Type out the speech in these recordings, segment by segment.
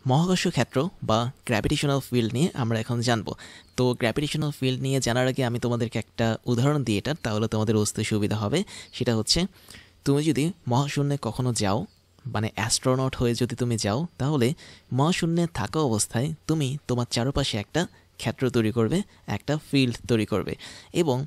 মহাকর্ষ ক্ষেত্র বা গ্র্যাভিটেশনাল ফিল্ড নিয়ে আমরা এখন জানব। তো গ্র্যাভিটেশনাল ফিল্ড নিয়ে জানার আগে আমি তোমাদেরকে একটা উদাহরণ দিই এটার, তাহলে তোমাদের বুঝতে সুবিধা হবে। সেটা হচ্ছে, তুমি যদি মহাশূন্যে কখনো যাও, মানে অ্যাস্ট্রোনট হয়ে যদি তুমি যাও, তাহলে মহাশূন্যে থাকা অবস্থায় তুমি তোমার চারপাশে একটা ক্ষেত্র তৈরি করবে, একটা ফিল্ড তৈরি করবে, এবং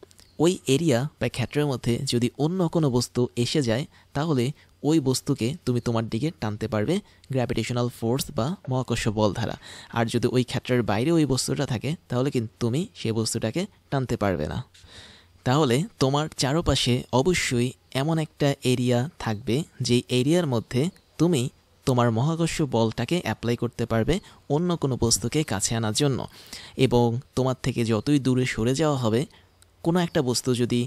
ওই এরিয়া বা ক্ষেত্রের মধ্যে যদি অন্য কোনো বস্তু এসে যায়, তাহলে ওই বস্তুকে তুমি তোমার দিকে টানতে পারবে গ্র্যাভিটেশনাল ফোর্স বা মহাকর্ষ বল দ্বারা। আর যদি ওই ক্ষেত্রের বাইরে ওই বস্তুটা থাকে, তাহলে কিন্তু তুমি সেই বস্তুটাকে টানতে পারবে না। তাহলে তোমার চারপাশে অবশ্যই এমন একটা এরিয়া থাকবে, যেই এরিয়ার মধ্যে তুমি তোমার মহাকর্ষ বলটাকে অ্যাপ্লাই করতে পারবে অন্য কোনো বস্তুকে কাছে আনার জন্য। এবং তোমার থেকে যতই দূরে সরে যাওয়া হবে, কোনো একটা বস্তু যদি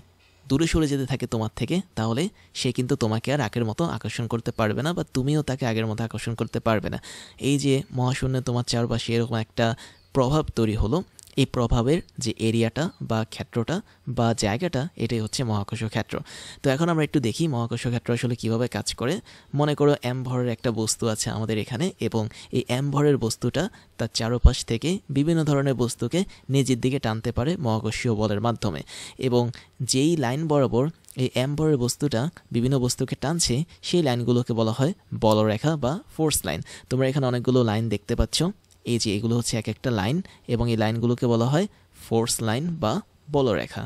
দূরে সরে যেতে থাকে তোমার থেকে, তাহলে সে কিন্তু তোমাকে আর আগের মতো আকর্ষণ করতে পারবে না, বা তুমিও তাকে আগের মতো আকর্ষণ করতে পারবে না। এই যে মহাশূন্যে তোমার চারপাশে এরকম একটা প্রভাব তৈরি হলো, এই প্রভাবের যে এরিয়াটা বা ক্ষেত্রটা বা জায়গাটা, এটাই হচ্ছে মহাকর্ষ ক্ষেত্র। তো এখন আমরা একটু দেখি মহাকর্ষ ক্ষেত্র আসলে কীভাবে কাজ করে। মনে করো এম ভরের একটা বস্তু আছে আমাদের এখানে, এবং এই এম ভরের বস্তুটা তার চারপাশ থেকে বিভিন্ন ধরনের বস্তুকে নিজের দিকে টানতে পারে মহাকর্ষীয় বলের মাধ্যমে। এবং যেই লাইন বরাবর এই এম ভরের বস্তুটা বিভিন্ন বস্তুকে টানছে, সেই লাইনগুলোকে বলা হয় বলরেখা বা ফোর্স লাইন। তোমরা এখানে অনেকগুলো লাইন দেখতে পাচ্ছ, এই যে এগুলো হচ্ছে এক একটা লাইন, এবং এই লাইনগুলোকে বলা হয় ফোর্স লাইন বা বলরেখা।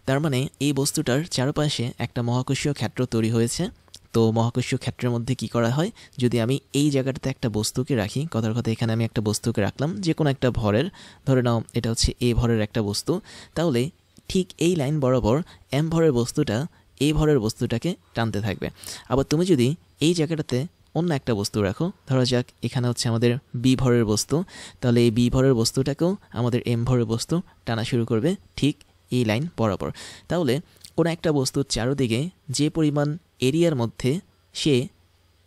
তার মানে এই বস্তুটার চারপাশে একটা মহাকর্ষীয় ক্ষেত্র তৈরি হয়েছে। তো মহাকর্ষীয় ক্ষেত্রের মধ্যে কি করা হয়, যদি আমি এই জায়গাটাতে একটা বস্তুকে রাখি, কথার কথা এখানে আমি একটা বস্তুকে রাখলাম যে কোনো একটা ভরের, ধরে নাও এটা হচ্ছে এ ভরের একটা বস্তু, তাহলে ঠিক এই লাইন বরাবর এম ভরের বস্তুটা এই ভরের বস্তুটাকে টানতে থাকবে। আবার তুমি যদি এই জায়গাটাতে অন্য একটা বস্তু রাখো, ধরা যাক এখানে হচ্ছে আমাদের বি ভরের বস্তু, তাহলে এই বি ভরের বস্তুটাকেও আমাদের এম ভরের বস্তু টানা শুরু করবে ঠিক এই লাইন বরাবর। তাহলে কোনো একটা বস্তুর চারদিকে যে পরিমাণ এরিয়ার মধ্যে সে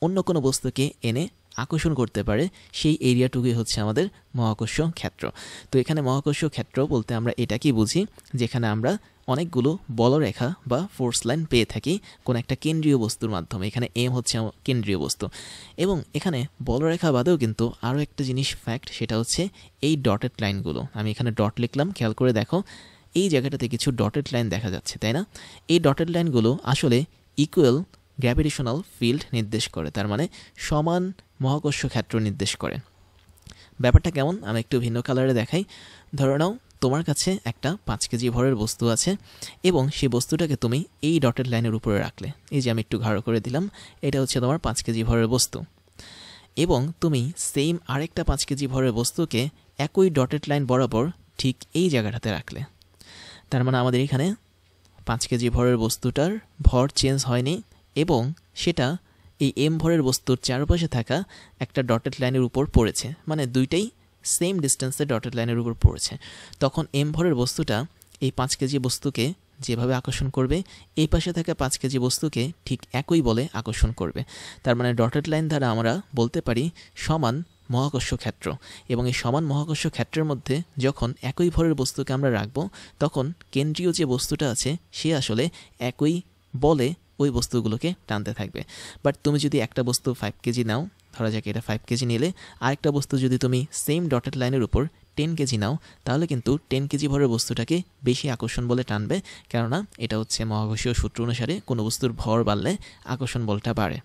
অন্য কোনো বস্তুকে এনে আকর্ষণ করতে পারে, সেই এরিয়াটুকুই হচ্ছে আমাদের মহাকর্ষ ক্ষেত্র। তো এখানে মহাকর্ষ ক্ষেত্র বলতে আমরা এটাকেই বুঝি, যেখানে আমরা অনেকগুলো বলরেখা বা ফোর্স লাইন পেয়ে থাকি কোন একটা কেন্দ্রীয় বস্তুর মাধ্যমে। এখানে এম হচ্ছে কেন্দ্রীয় বস্তু, এবং এখানে বলরেখা বাদেও কিন্তু আরও একটা জিনিস ফ্যাক্ট, সেটা হচ্ছে এই ডটেড লাইনগুলো। আমি এখানে ডট লিখলাম, খেয়াল করে দেখো এই জায়গাটাতে কিছু ডটেড লাইন দেখা যাচ্ছে, তাই না? এই ডটেড লাইনগুলো আসলে ইকুয়াল গ্র্যাভিটেশনাল ফিল্ড নির্দেশ করে, তার মানে সমান মহাকর্ষ ক্ষেত্র নির্দেশ করে। ব্যাপারটা কেমন আমি একটু ভিন্ন কালারে দেখাই। ধরে নাও তোমার কাছে একটা 5 কেজি ভরের বস্তু আছে, এবং সেই বস্তুটাকে তুমি এই ডটেড লাইনের উপরে রাখলে, এই যে আমি একটু ঘাড়ো করে দিলাম, এটা হচ্ছে তোমার 5 কেজি ভরের বস্তু। এবং তুমি সেম আরেকটা 5 কেজি ভরের বস্তুকে একই ডটেড লাইন বরাবর ঠিক এই জায়গাটাতে রাখলে। তার মানে আমাদের এখানে 5 কেজি ভরের বস্তুটার ভর চেঞ্জ হয়নি, এবং সেটা এই এম ভরের বস্তুর চারপাশে থাকা একটা ডটেড লাইনের উপর পড়েছে, মানে দুইটাই সেম ডিস্টেন্সে ডটেড লাইনের উপর পড়েছে। তখন এম ভরের বস্তুটা এই 5 কেজি বস্তুকে যেভাবে আকর্ষণ করবে, এই পাশে থাকা 5 কেজি বস্তুকে ঠিক একই বলে আকর্ষণ করবে। তার মানে ডটেড লাইন দ্বারা আমরা বলতে পারি সমান মহাকর্ষ ক্ষেত্র। এবং এই সমান মহাকর্ষ ক্ষেত্রের মধ্যে যখন একই ভরের বস্তুকে আমরা রাখবো, তখন কেন্দ্রীয় যে বস্তুটা আছে সে আসলে একই বলে ওই বস্তুগুলোকে টানতে থাকবে। বাট তুমি যদি একটা বস্তু 5 কেজি নাও, ধরা যাক এটা 5 কেজি নিলে, আরেকটা বস্তু যদি তুমি সেম ডটেড লাইনের উপর 10 কেজি নাও, তাহলে কিন্তু 10 কেজি ভরের বস্তুটাকে বেশি আকর্ষণ বলে টানবে, কেননা এটা হচ্ছে মহাকর্ষীয় সূত্র অনুসারে কোনো বস্তুর ভর বাড়লে আকর্ষণ বলটা বাড়ে।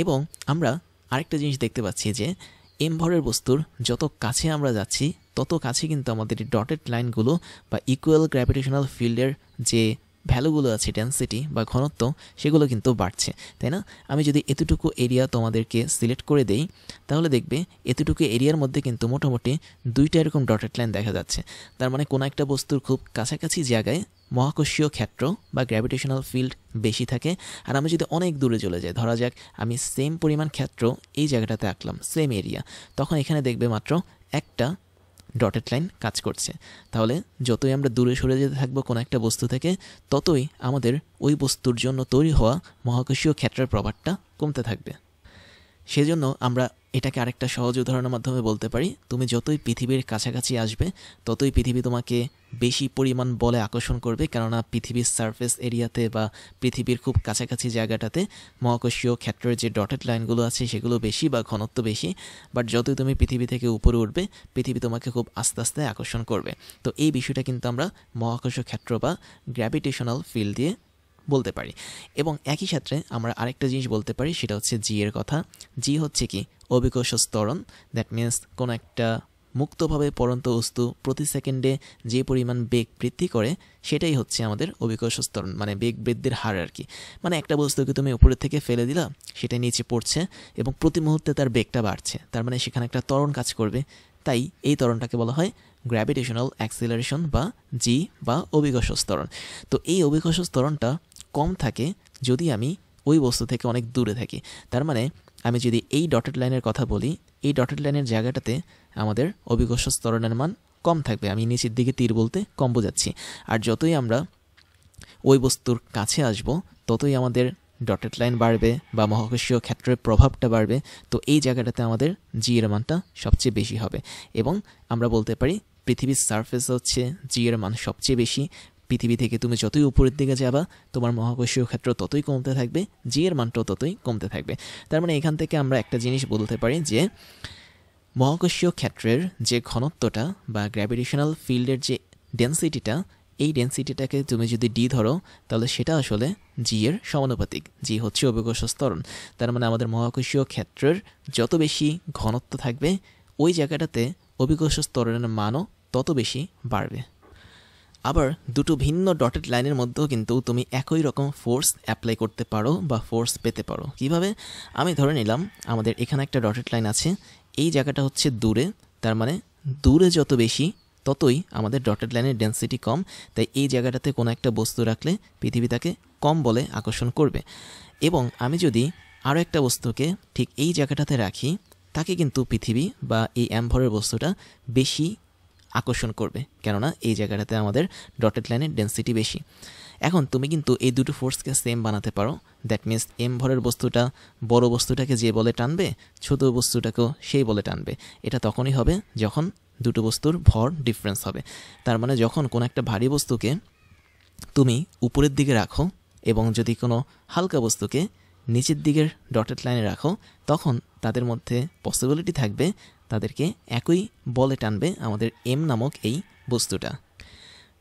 এবং আমরা আরেকটা জিনিস দেখতে পাচ্ছি যে এম ভরের বস্তুর যত কাছে আমরা যাচ্ছি, তত কাছে কিন্তু আমাদের ডটেড লাইনগুলো বা ইকুয়াল গ্র্যাভিটেশনাল ফিল্ডের যে ভ্যালুগুলো আছে, ডেন্সিটি বা ঘনত্ব, সেগুলো কিন্তু বাড়ছে, তাই না? আমি যদি এতটুকু এরিয়া তোমাদেরকে সিলেক্ট করে দেই, তাহলে দেখবে এতটুকু এরিয়ার মধ্যে কিন্তু মোটামুটি 2টা এরকম ডটেড লাইন দেখা যাচ্ছে। তার মানে কোনো একটা বস্তুর খুব কাছাকাছি জায়গায় মহাকর্ষীয় ক্ষেত্র বা গ্র্যাভিটেশনাল ফিল্ড বেশি থাকে। আর আমি যদি অনেক দূরে চলে যাই, ধরা যাক আমি সেম পরিমাণ ক্ষেত্র এই জায়গাটাতে আঁকলাম, সেম এরিয়া, তখন এখানে দেখবে মাত্র একটা ডটেড লাইন কাজ করছে। তাহলে যতই আমরা দূরে সরে যেতে থাকবো কোনো একটা বস্তু থেকে, ততই আমাদের ওই বস্তুর জন্য তৈরি হওয়া মহাকর্ষীয় ক্ষেত্রের প্রভাবটা কমতে থাকবে। সেজন্য আমরা এটাকে আরেকটা সহজ উদাহরণের মাধ্যমে বলতে পারি, তুমি যতই পৃথিবীর কাছাকাছি আসবে ততই পৃথিবী তোমাকে বেশি পরিমাণ বলে আকর্ষণ করবে, কেননা পৃথিবীর সারফেস এরিয়াতে বা পৃথিবীর খুব কাছাকাছি জায়গাটাতে মহাকর্ষীয় ক্ষেত্রের যে ডটেড লাইনগুলো আছে সেগুলো বেশি বা ঘনত্ব বেশি। বাট যতই তুমি পৃথিবী থেকে উপরে উঠবে পৃথিবী তোমাকে খুব আস্তে আস্তে আকর্ষণ করবে। তো এই বিষয়টা কিন্তু আমরা মহাকর্ষীয় ক্ষেত্র বা গ্র্যাভিটেশনাল ফিল্ড দিয়ে বলতে পারি। এবং একই সাথে আমরা আরেকটা জিনিস বলতে পারি, সেটা হচ্ছে জি এর কথা। জি হচ্ছে কি অভিকর্ষ ত্বরণ। দ্যাট মিনস কোনো একটা মুক্তভাবে পড়ন্ত বস্তু প্রতি সেকেন্ডে যে পরিমাণ বেগ বৃদ্ধি করে সেটাই হচ্ছে আমাদের অভিকর্ষ ত্বরণ, মানে বেগ বৃদ্ধির হার আর কি। মানে একটা বস্তুকে তুমি উপরের থেকে ফেলে দিলা, সেটা নিচে পড়ছে এবং প্রতি মুহূর্তে তার বেগটা বাড়ছে, তার মানে সেখানে একটা ত্বরণ কাজ করবে। তাই এই ত্বরণটাকে বলা হয় গ্র্যাভিটেশনাল অ্যাক্সিলারেশন বা জি বা অভিকর্ষ ত্বরণ। তো এই অভিকর্ষ ত্বরণটা কম থাকে যদি আমি ওই বস্তু থেকে অনেক দূরে থাকি। তার মানে আমি যদি এই ডটেড লাইনের কথা বলি, এই ডটেড লাইনের জায়গাটাতে আমাদের অভিকর্ষ ত্বরণের মান কম থাকবে। আমি নিচের দিকে তীর বলতে কম বোঝাচ্ছি। আর যতই আমরা ওই বস্তুর কাছে আসব ততই আমাদের ডটেড লাইন বাড়বে বা মহাকর্ষীয় ক্ষেত্রের প্রভাবটা বাড়বে। তো এই জায়গাটাতে আমাদের জি এর মানটা সবচেয়ে বেশি হবে। এবং আমরা বলতে পারি পৃথিবীর সারফেস হচ্ছে জি এর মান সবচেয়ে বেশি। পৃথিবী থেকে তুমি যতই উপরের দিকে যাবা তোমার মহাকর্ষীয় ক্ষেত্র ততই কমতে থাকবে, জি এর মানটাও ততই কমতে থাকবে। তার মানে এখান থেকে আমরা একটা জিনিস বলতে পারি যে মহাকর্ষীয় ক্ষেত্রের যে ঘনত্বটা বা গ্র্যাভিটেশনাল ফিল্ডের যে ডেনসিটিটা, এই ডেনসিটিটাকে তুমি যদি ডি ধরো তাহলে সেটা আসলে জি এর সমানুপাতিক। জি হচ্ছে অভিকর্ষ ত্বরণ। তার মানে আমাদের মহাকর্ষীয় ক্ষেত্রের যত বেশি ঘনত্ব থাকবে ওই জায়গাটাতে অভিকর্ষ ত্বরণের মানও তত বেশি বাড়বে। আবার দুটো ভিন্ন ডটেড লাইনের মধ্যেও কিন্তু তুমি একই রকম ফোর্স অ্যাপ্লাই করতে পারো বা ফোর্স পেতে পারো। কিভাবে? আমি ধরে নিলাম আমাদের এখানে একটা ডটেড লাইন আছে, এই জায়গাটা হচ্ছে দূরে, তার মানে দূরে যত বেশি ততই আমাদের ডটেড লাইনের ডেনসিটি কম। তাই এই জায়গাটাতে কোনো একটা বস্তু রাখলে পৃথিবী তাকে কম বলে আকর্ষণ করবে। এবং আমি যদি আরও একটা বস্তুকে ঠিক এই জায়গাটাতে রাখি, তাকে কিন্তু পৃথিবী বা এই অ্যামভরের বস্তুটা বেশি আকর্ষণ করবে, কেননা এই জায়গাটাতে আমাদের ডটেড লাইনের ডেনসিটি বেশি। এখন তুমি কিন্তু এই দুটো ফোর্সকে সেম বানাতে পারো। দ্যাট মিনস এম ভরের বস্তুটা বড় বস্তুটাকে যে বলে টানবে, ছোট বস্তুটাকেও সেই বলে টানবে। এটা তখনই হবে যখন দুটো বস্তুর ভর ডিফারেন্স হবে। তার মানে যখন কোনো একটা ভারী বস্তুকে তুমি উপরের দিকে রাখো এবং যদি কোনো হালকা বস্তুকে নিচের দিকের ডটেড লাইনে রাখো, তখন তাদের মধ্যে পসিবিলিটি থাকবে তাদেরকে একই বলে টানবে আমাদের এম নামক এই বস্তুটা।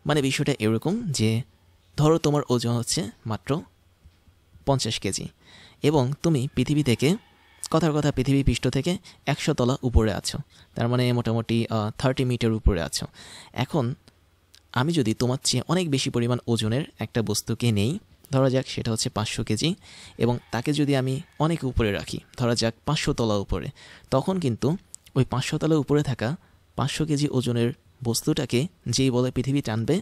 মানে বিষয়টা এরকম যে ধরো তোমার ওজন হচ্ছে মাত্র 50 কেজি এবং তুমি পৃথিবী থেকে কথার কথা পৃথিবী পৃষ্ঠ থেকে 100 তলা উপরে আছো, তার মানে মোটামুটি 30 মিটার উপরে আছো। এখন আমি যদি তোমার চেয়ে অনেক বেশি পরিমাণ ওজনের একটা বস্তুকে নেই, ধরা যাক সেটা হচ্ছে 500 কেজি, এবং তাকে যদি আমি অনেক উপরে রাখি, ধরা যাক 500 তলা উপরে, তখন কিন্তু ওই 500 তলা উপরে থাকা 500 কেজি ওজনের বস্তুটাকে যেই বলে পৃথিবী টানবে,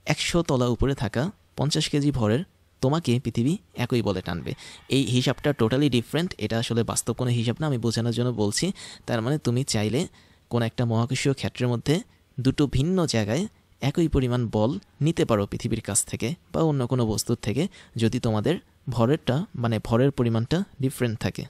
100 তলা উপরে থাকা 50 কেজি ভরের তোমাকে পৃথিবী একই বলে টানবে। এই হিসাবটা টোটালি ডিফারেন্ট, এটা আসলে বাস্তব কোনো হিসাব না, আমি বোঝানোর জন্য বলছি। তার মানে তুমি চাইলে কোনো একটা মহাকর্ষীয় ক্ষেত্রের মধ্যে দুটো ভিন্ন জায়গায় একই পরিমাণ বল নিতে পারো পৃথিবীর কাছ থেকে বা অন্য কোনো বস্তুর থেকে, যদি তোমাদের ভরেরটা মানে ভরের পরিমাণটা ডিফারেন্ট থাকে।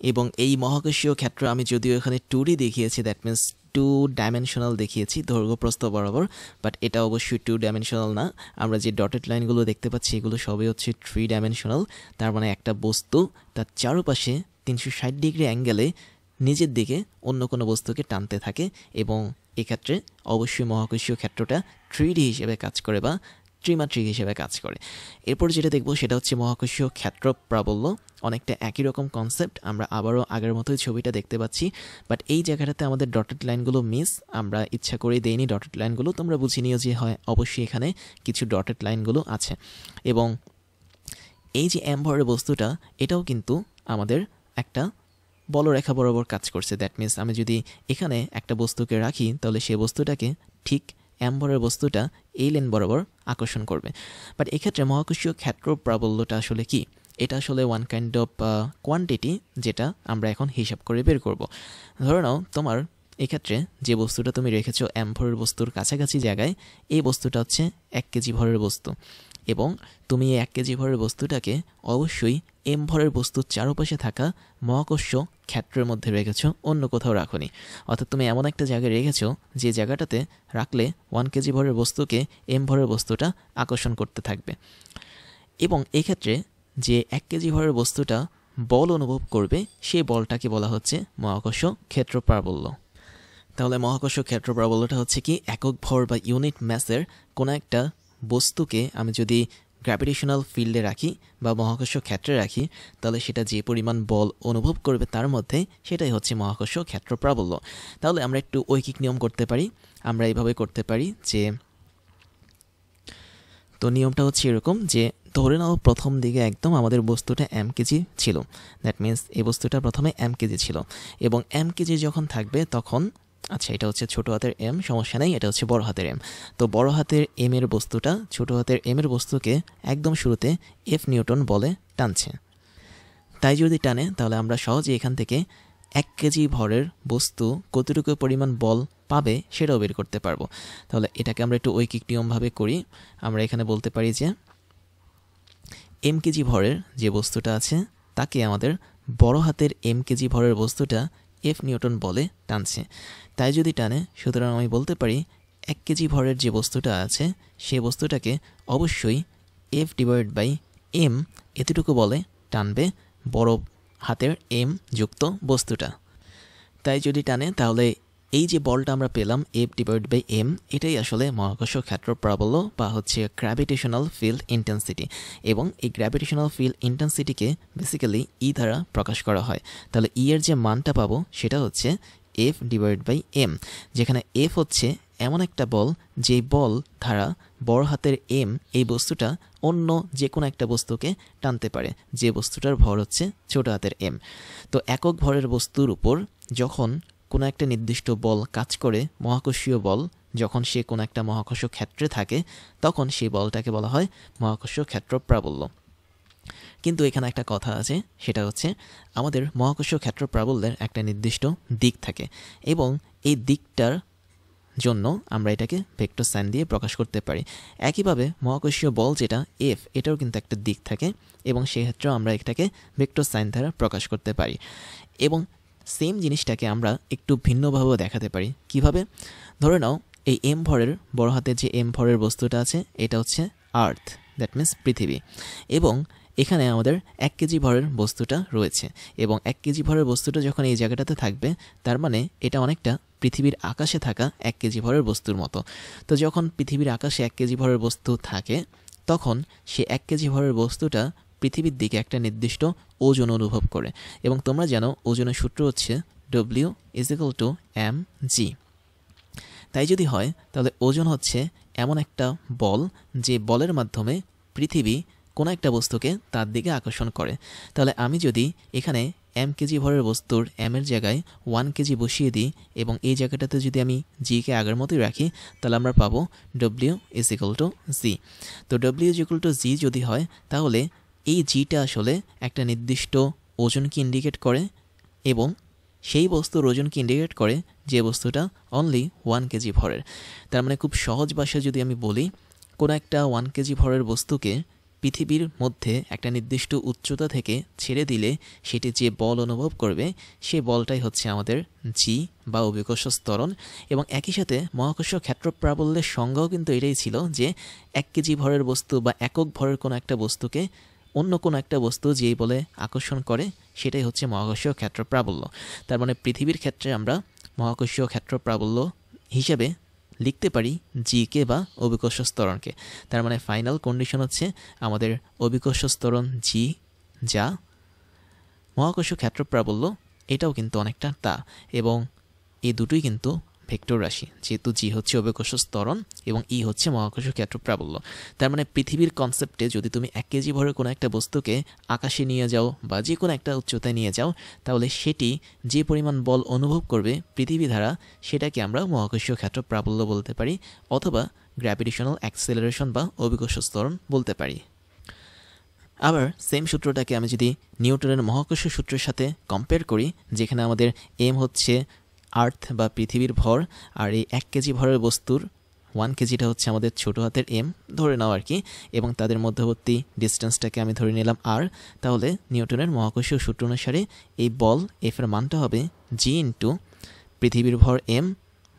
এবং এই মহাকর্ষীয় ক্ষেত্র আমি যদিও এখানে 2D দেখিয়েছি, দ্যাট মিনস 2 ডাইমেনশনাল দেখিয়েছি দৈর্ঘ্য প্রস্থ বরাবর, বাট এটা অবশ্যই 2 ডাইমেনশনাল না। আমরা যে ডটেড লাইনগুলো দেখতে পাচ্ছি এগুলো সবই হচ্ছে 3 ডাইমেনশনাল। তার মানে একটা বস্তু তার চারপাশে 360 ডিগ্রি অ্যাঙ্গেলে নিজের দিকে অন্য কোনো বস্তুকে টানতে থাকে, এবং এক্ষেত্রে অবশ্যই মহাকর্ষীয় ক্ষেত্রটা 3D হিসেবে কাজ করে বা ত্রিমাত্রিক হিসেবে কাজ করে। এরপর যেটা দেখবো সেটা হচ্ছে মহাকর্ষীয় ক্ষেত্র প্রাবল্য। অনেকটা একই রকম কনসেপ্ট, আমরা আবারও আগের মতোই ছবিটা দেখতে পাচ্ছি, বাট এই জায়গাটাতে আমাদের ডটেড লাইনগুলো মিস, আমরা ইচ্ছা করে দেইনি ডটেড লাইনগুলো, তোমরা বুঝে নিও যে হয় অবশ্যই এখানে কিছু ডটেড লাইনগুলো আছে। এবং এই যে অ্যামভরের বস্তুটা, এটাও কিন্তু আমাদের একটা বলরেখা বরাবর কাজ করছে। দ্যাট মিনস আমি যদি এখানে একটা বস্তুকে রাখি তাহলে সেই বস্তুটাকে ঠিক অ্যামভরের বস্তুটা এই লেন বরাবর আকর্ষণ করবে। বাট এক্ষেত্রে মহাকর্ষীয় ক্ষেত্র প্রাবল্যটা আসলে কি? এটা আসলে ওয়ান কাইন্ড অফ কোয়ান্টিটি, যেটা আমরা এখন হিসাব করে বের করব। ধরে নাও তোমার এক্ষেত্রে যে বস্তুটা তুমি রেখেছো অ্যামভরের বস্তুর কাছাকাছি জায়গায়, এই বস্তুটা হচ্ছে 1 কেজি ভরের বস্তু, এবং তুমি এই 1 কেজি ভরের বস্তুটাকে অবশ্যই m ভরের বস্তুর চারপাশে থাকা মহাকর্ষ ক্ষেত্রের মধ্যে রেখেছো, অন্য কোথাও রাখোনি। অর্থাৎ তুমি এমন একটা জায়গায় রেখেছো যে জায়গাটাতে রাখলে 1 কেজি ভরের বস্তুকে m ভরের বস্তুটা আকর্ষণ করতে থাকবে। এবং এক্ষেত্রে যে 1 কেজি ভরের বস্তুটা বল অনুভব করবে সেই বলটাকে বলা হচ্ছে মহাকর্ষ ক্ষেত্র প্রাবল্য। তাহলে মহাকর্ষ ক্ষেত্র প্রাবল্যটা হচ্ছে কি, একক ভর বা ইউনিট ম্যাসের কোনো একটা বস্তুকে আমি যদি গ্র্যাভিটেশনাল ফিল্ডে রাখি বা মহাকর্ষ ক্ষেত্রে রাখি, তাহলে সেটা যে পরিমাণ বল অনুভব করবে তার মধ্যে সেটাই হচ্ছে মহাকর্ষ ক্ষেত্র প্রাবল্য। তাহলে আমরা একটু ঐকিক নিয়ম করতে পারি। আমরা এইভাবে করতে পারি যে, তো নিয়মটা হচ্ছে এরকম যে, ধরে নাও প্রথম দিকে একদম আমাদের বস্তুটা m কেজি ছিল। দ্যাট মিনস এই বস্তুটা প্রথমে m কেজি ছিল এবং m কেজি যখন থাকবে তখন, আচ্ছা এটা হচ্ছে ছোট হাতের m, সমস্যা নেই, এটা হচ্ছে বড় হাতের m। তো বড় হাতের m এর বস্তুটা ছোট হাতের m এর বস্তুকে একদম শুরুতে f নিউটন বলে টানছে। তাই যদি টানে তাহলে আমরা সহজে এখান থেকে 1 কেজি ভরের বস্তু কতটুকু পরিমাণ বল পাবে সেটাও বের করতে পারবো। তাহলে এটাকে আমরা একটু ঐকিক নিয়মভাবে করি। আমরা এখানে বলতে পারি যে m কেজি ভরের যে বস্তুটা আছে তাকে আমাদের বড় হাতের m কেজি ভরের বস্তুটা f নিউটন বলে টানছে। তাই যদি টানে, সুতরাং আমি বলতে পারি 1 কেজি ভরের যে বস্তুটা আছে সেই বস্তুটাকে অবশ্যই f/m এতটুকু বলে টানবে বড় হাতের m যুক্ত বস্তুটা। তাই যদি টানে তাহলে এই যে বলটা আমরা পেলাম f/m, এটাই আসলে মহাকর্ষ ক্ষেত্র প্রাবল্য বা হচ্ছে গ্র্যাভিটেশনাল ফিল্ড ইন্টেন্সিটি। এবং এই গ্র্যাভিটেশনাল ফিল্ড ইন্টেন্সিটিকে বেসিক্যালি E দ্বারা প্রকাশ করা হয়। তাহলে E এর যে মানটা পাবো সেটা হচ্ছে f/m, যেখানে f হচ্ছে এমন একটা বল যে বল দ্বারা বড় হাতের m এই বস্তুটা অন্য যে কোনো একটা বস্তুকে টানতে পারে, যে বস্তুটার ভর হচ্ছে ছোট হাতের m। তো একক ভরের বস্তুর উপর যখন কোনো একটা নির্দিষ্ট বল কাজ করে, মহাকর্ষীয় বল, যখন সে কোনো একটা মহাকর্ষ ক্ষেত্রে থাকে তখন সেই বলটাকে বলা হয় মহাকর্ষ ক্ষেত্র প্রাবল্য। কিন্তু এখানে একটা কথা আছে, সেটা হচ্ছে আমাদের মহাকর্ষ ক্ষেত্র প্রাবল্যের একটা নির্দিষ্ট দিক থাকে এবং এই দিকটার জন্য আমরা এটাকে ভেক্টর সাইন দিয়ে প্রকাশ করতে পারি। একইভাবে মহাকর্ষীয় বল যেটা F, এটাও কিন্তু একটা দিক থাকে এবং সেই ক্ষেত্রেও আমরা এটাকে ভেক্টর সাইন দ্বারা প্রকাশ করতে পারি। এবং সেম জিনিসটাকে আমরা একটু ভিন্নভাবেও দেখাতে পারি। কিভাবে? ধরে নাও এই m ভরের, বড় হাতের যে m ভরের বস্তুটা আছে এটা হচ্ছে আর্থ, দ্যাট মিন্স পৃথিবী, এবং এখানে আমাদের 1 কেজি ভরের বস্তুটা রয়েছে এবং 1 কেজি ভরের বস্তুটা যখন এই জায়গাটাতে থাকবে তার মানে এটা অনেকটা পৃথিবীর আকাশে থাকা 1 কেজি ভরের বস্তুর মতো। তো যখন পৃথিবীর আকাশে 1 কেজি ভরের বস্তু থাকে তখন সে 1 কেজি ভরের বস্তুটা পৃথিবীর দিকে একটা নির্দিষ্ট ওজন অনুভব করে এবং তোমরা জানো ওজনের সূত্র হচ্ছে W = mg। তাই যদি হয় তাহলে ওজন হচ্ছে এমন একটা বল যে বলের মাধ্যমে পৃথিবী কোনো একটা বস্তুকে তার দিকে আকর্ষণ করে। তাহলে আমি যদি এখানে m কেজি ভরের বস্তুর m এর জায়গায় 1 কেজি বসিয়ে দিই এবং এই জায়গাটাতে যদি আমি g কে আগের মতোই রাখি তাহলে আমরা পাবো W = g। তো W = g যদি হয় তাহলে এই জিটা আসলে একটা নির্দিষ্ট ওজনকে ইন্ডিকেট করে এবং সেই বস্তুর ওজনকে ইন্ডিকেট করে যে বস্তুটা অনলি 1 কেজি ভরের। তার মানে খুব সহজ ভাষায় যদি আমি বলি, কোনো একটা 1 কেজি ভরের বস্তুকে পৃথিবীর মধ্যে একটা নির্দিষ্ট উচ্চতা থেকে ছেড়ে দিলে সেটি যে বল অনুভব করবে সেই বলটাই হচ্ছে আমাদের জি বা অভিকর্ষ ত্বরণ। এবং একই সাথে মহাকর্ষ ক্ষেত্র প্রাবল্যের সংজ্ঞাও কিন্তু এটাই ছিল যে 1 কেজি ভরের বস্তু বা একক ভরের কোনো একটা বস্তুকে অন্য কোনো একটা বস্তু যেই বলে আকর্ষণ করে সেটাই হচ্ছে মহাকর্ষীয় ক্ষেত্র প্রাবল্য। তার মানে পৃথিবীর ক্ষেত্রে আমরা মহাকর্ষীয় ক্ষেত্র প্রাবল্য হিসেবে লিখতে পারি জিকে বা অভিকর্ষ ত্বরণকে। তার মানে ফাইনাল কন্ডিশন হচ্ছে আমাদের অভিকর্ষ ত্বরণ জি, যা মহাকর্ষ ক্ষেত্র প্রাবল্য এটাও কিন্তু অনেকটা তা, এবং এই দুটোই কিন্তু ভেক্টর রাশি, যেহেতু জি হচ্ছে অভিকর্ষ ত্বরণ এবং ই হচ্ছে মহাকর্ষ ক্ষেত্র প্রাবল্য। তার মানে পৃথিবীর কনসেপ্টে যদি তুমি 1 কেজি ভরের কোনো একটা বস্তুকে আকাশে নিয়ে যাও বা যে কোনো একটা উচ্চতায় নিয়ে যাও তাহলে সেটি যে পরিমাণ বল অনুভব করবে পৃথিবী দ্বারা সেটাকে আমরা মহাকর্ষীয় ক্ষেত্র প্রাবল্য বলতে পারি অথবা গ্র্যাভিটেশনাল অ্যাক্সেলারেশন বা অভিকর্ষ ত্বরণ বলতে পারি। আবার সেম সূত্রটাকে আমি যদি নিউটনের মহাকর্ষ সূত্রের সাথে কম্পেয়ার করি, যেখানে আমাদের এম হচ্ছে আর্থ বা পৃথিবীর ভর আর এই 1 কেজি ভরের বস্তুর 1 কেজিটা হচ্ছে আমাদের ছোট হাতের m ধরে নাও আর কি, এবং তাদের মধ্যবর্তী ডিস্টেন্সটাকে আমি ধরে নিলাম r। তাহলে নিউটনের মহাকর্ষীয় সূত্র অনুসারে এই বল F এর মানটা হবে g ইন্টু পৃথিবীর ভর m,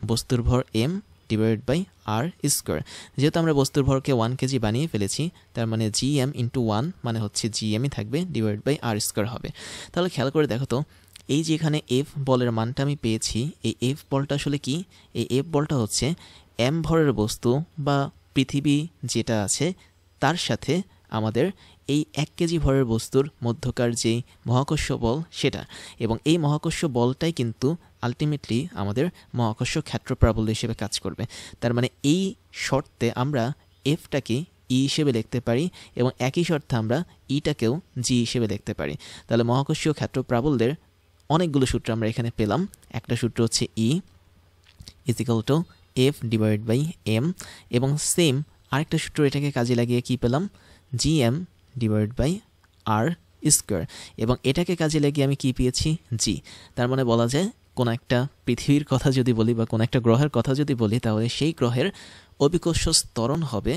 বস্তুর ভর m divided by r square. যেহেতু আমরা বস্তুর ভরকে 1 কেজি বানিয়ে ফেলেছি, তার মানে gm ইন্টু 1 মানে হচ্ছে gmই থাকবে, ডিভাইডেড বাই r স্কোয়ার হবে। তাহলে খেয়াল করে দেখো তো, এই যে এখানে f বলের মানটা আমি পেয়েছি, এই f বলটা আসলে কি? এই f বলটা হচ্ছে m ভরের বস্তু বা পৃথিবী যেটা আছে তার সাথে আমাদের এই 1 কেজি ভরের বস্তুর মধ্যকার যেই মহাকর্ষ বল সেটা, এবং এই মহাকর্ষ বলটাই কিন্তু আলটিমেটলি আমাদের মহাকর্ষ ক্ষেত্র প্রাবল্য হিসেবে কাজ করবে। তার মানে এই শর্তে আমরা এফটাকে ই হিসেবে লিখতে পারি এবং একই শর্তে আমরা ইটাকেও জি হিসেবে লিখতে পারি। তাহলে মহাকর্ষীয় ক্ষেত্র প্রাবল্যের অনেকগুলো সূত্র আমরা এখানে পেলাম। একটা সূত্র হচ্ছে E is equal to F divide by M, এবং সেম আরেকটা সূত্র এটাকে কাজে লাগিয়ে কি পেলাম? G M divide by R square, এবং এটাকে কাজে লাগিয়ে আমি কি পেয়েছি? জি। তার মানে বলা যায় কোনো একটা পৃথিবীর কথা যদি বলি বা কোনো একটা গ্রহের কথা যদি বলি, তাহলে সেই গ্রহের অভিকর্ষ ত্বরণ হবে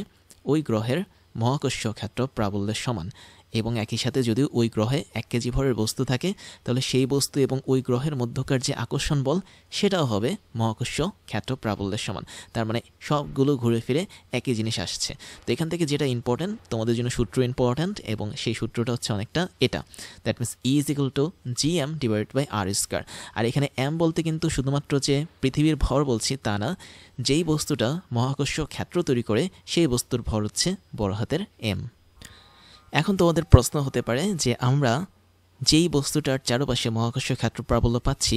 ওই গ্রহের মহাকর্ষীয় ক্ষেত্র প্রাবল্যের সমান। এবং একই সাথে যদি ওই গ্রহে 1 কেজি ভরের বস্তু থাকে, তাহলে সেই বস্তু এবং ওই গ্রহের মধ্যকার যে আকর্ষণ বল সেটাও হবে মহাকর্ষীয় ক্ষেত্র প্রাবল্যের সমান। তার মানে সবগুলো ঘুরে ফিরে একই জিনিস আসছে। তো এখান থেকে যেটা ইম্পর্টেন্ট, তোমাদের জন্য সূত্র ইম্পর্টেন্ট, এবং সেই সূত্রটা হচ্ছে অনেকটা এটা, that means E is equal to G M divide by R square. আর এখানে এম বলতে কিন্তু শুধুমাত্র যে পৃথিবীর ভর বলছি তা না, যেই বস্তুটা মহাকর্ষীয় ক্ষেত্র তৈরি করে সেই বস্তুর ভর হচ্ছে বড় হাতের এম। এখন তোমাদের প্রশ্ন হতে পারে যে আমরা যেই বস্তুটার চারপাশে মহাকর্ষীয় ক্ষেত্র প্রাবল্য পাচ্ছি,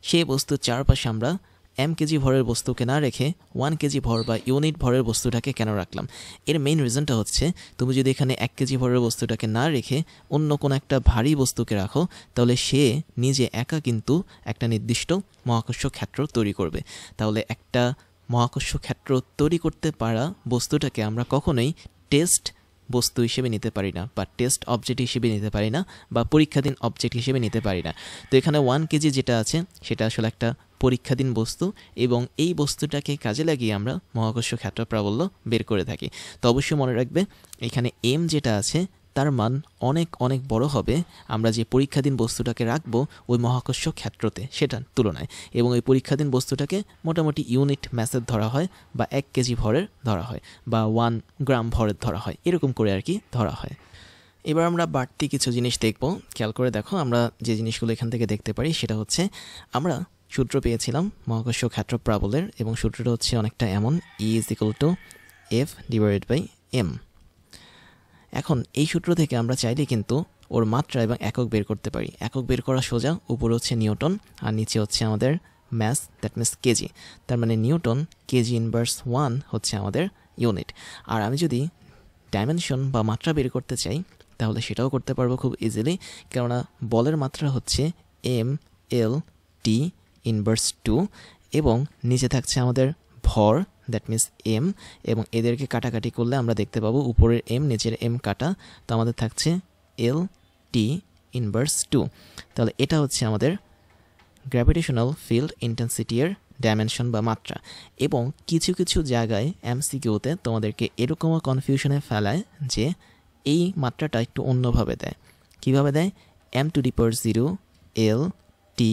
সেই বস্তুর চারপাশে আমরা এম কেজি ভরের বস্তুকে না রেখে 1 কেজি ভর বা ইউনিট ভরের বস্তুটাকে কেন রাখলাম? এর মেইন রিজনটা হচ্ছে, তুমি যদি এখানে 1 কেজি ভরের বস্তুটাকে না রেখে অন্য কোনো একটা ভারী বস্তুকে রাখো, তাহলে সে নিজে একা কিন্তু একটা নির্দিষ্ট মহাকর্ষ ক্ষেত্র তৈরি করবে। তাহলে একটা মহাকর্ষ ক্ষেত্র তৈরি করতে পারা বস্তুটাকে আমরা কখনোই টেস্ট বস্তু হিসেবে নিতে পারি না, বা টেস্ট অবজেক্ট হিসেবে নিতে পারি না, বা পরীক্ষাধীন অবজেক্ট হিসেবে নিতে পারি না। তো এখানে 1 কেজি যেটা আছে সেটা আসলে একটা পরীক্ষাধীন বস্তু, এবং এই বস্তুটাকে কাজে লাগিয়ে আমরা মহাকর্ষ ক্ষেত্র প্রাবল্য বের করে থাকি। তো অবশ্যই মনে রাখবে, এখানে এম যেটা আছে তার মান অনেক অনেক বড় হবে আমরা যে পরীক্ষাধীন বস্তুটাকে রাখবো ওই মহাকর্ষ ক্ষেত্রতে সেটার তুলনায়, এবং ওই পরীক্ষাধীন বস্তুটাকে মোটামুটি ইউনিট ম্যাসের ধরা হয়, বা 1 কেজি ভরের ধরা হয়, বা 1 গ্রাম ভরের ধরা হয়, এরকম করে আর কি ধরা হয়। এবার আমরা বাড়তি কিছু জিনিস দেখব। খেয়াল করে দেখো, আমরা যে জিনিসগুলো এখান থেকে দেখতে পারি সেটা হচ্ছে, আমরা সূত্র পেয়েছিলাম মহাকর্ষ ক্ষেত্র প্রাবল্যের, এবং সূত্রটা হচ্ছে অনেকটা এমন, E is equal to F divided by M. এখন এই সূত্র থেকে আমরা চাইলে কিন্তু ওর মাত্রা এবং একক বের করতে পারি। একক বের করা সোজা, উপরে হচ্ছে নিউটন আর নিচে হচ্ছে আমাদের ম্যাস, দ্যাট মিনস কেজি। তার মানে নিউটন কেজি ইনভার্স 1 হচ্ছে আমাদের ইউনিট। আর আমি যদি ডাইমেনশন বা মাত্রা বের করতে চাই, তাহলে সেটাও করতে পারবো খুব ইজিলি, কেননা বলের মাত্রা হচ্ছে এম এল টি ইনভার্স 2, এবং নিচে থাকছে আমাদের ভর, দ্যাট মিনস এম, এবং এদেরকে কাটাকাটি করলে আমরা দেখতে পাবো উপরের এম নিচের এম কাটা, তো আমাদের থাকছে এল টি ইনভার্স 2। তাহলে এটা হচ্ছে আমাদের গ্র্যাভিটেশনাল ফিল্ড ইন্টেন্সিটির ডাইমেনশন বা মাত্রা। এবং কিছু কিছু জায়গায় এমসিকিউতে তোমাদেরকে এরকমও কনফিউশনে ফেলায় যে এই মাত্রাটা একটু অন্যভাবে দেয়। কিভাবে দেয়? M to the power 0 L T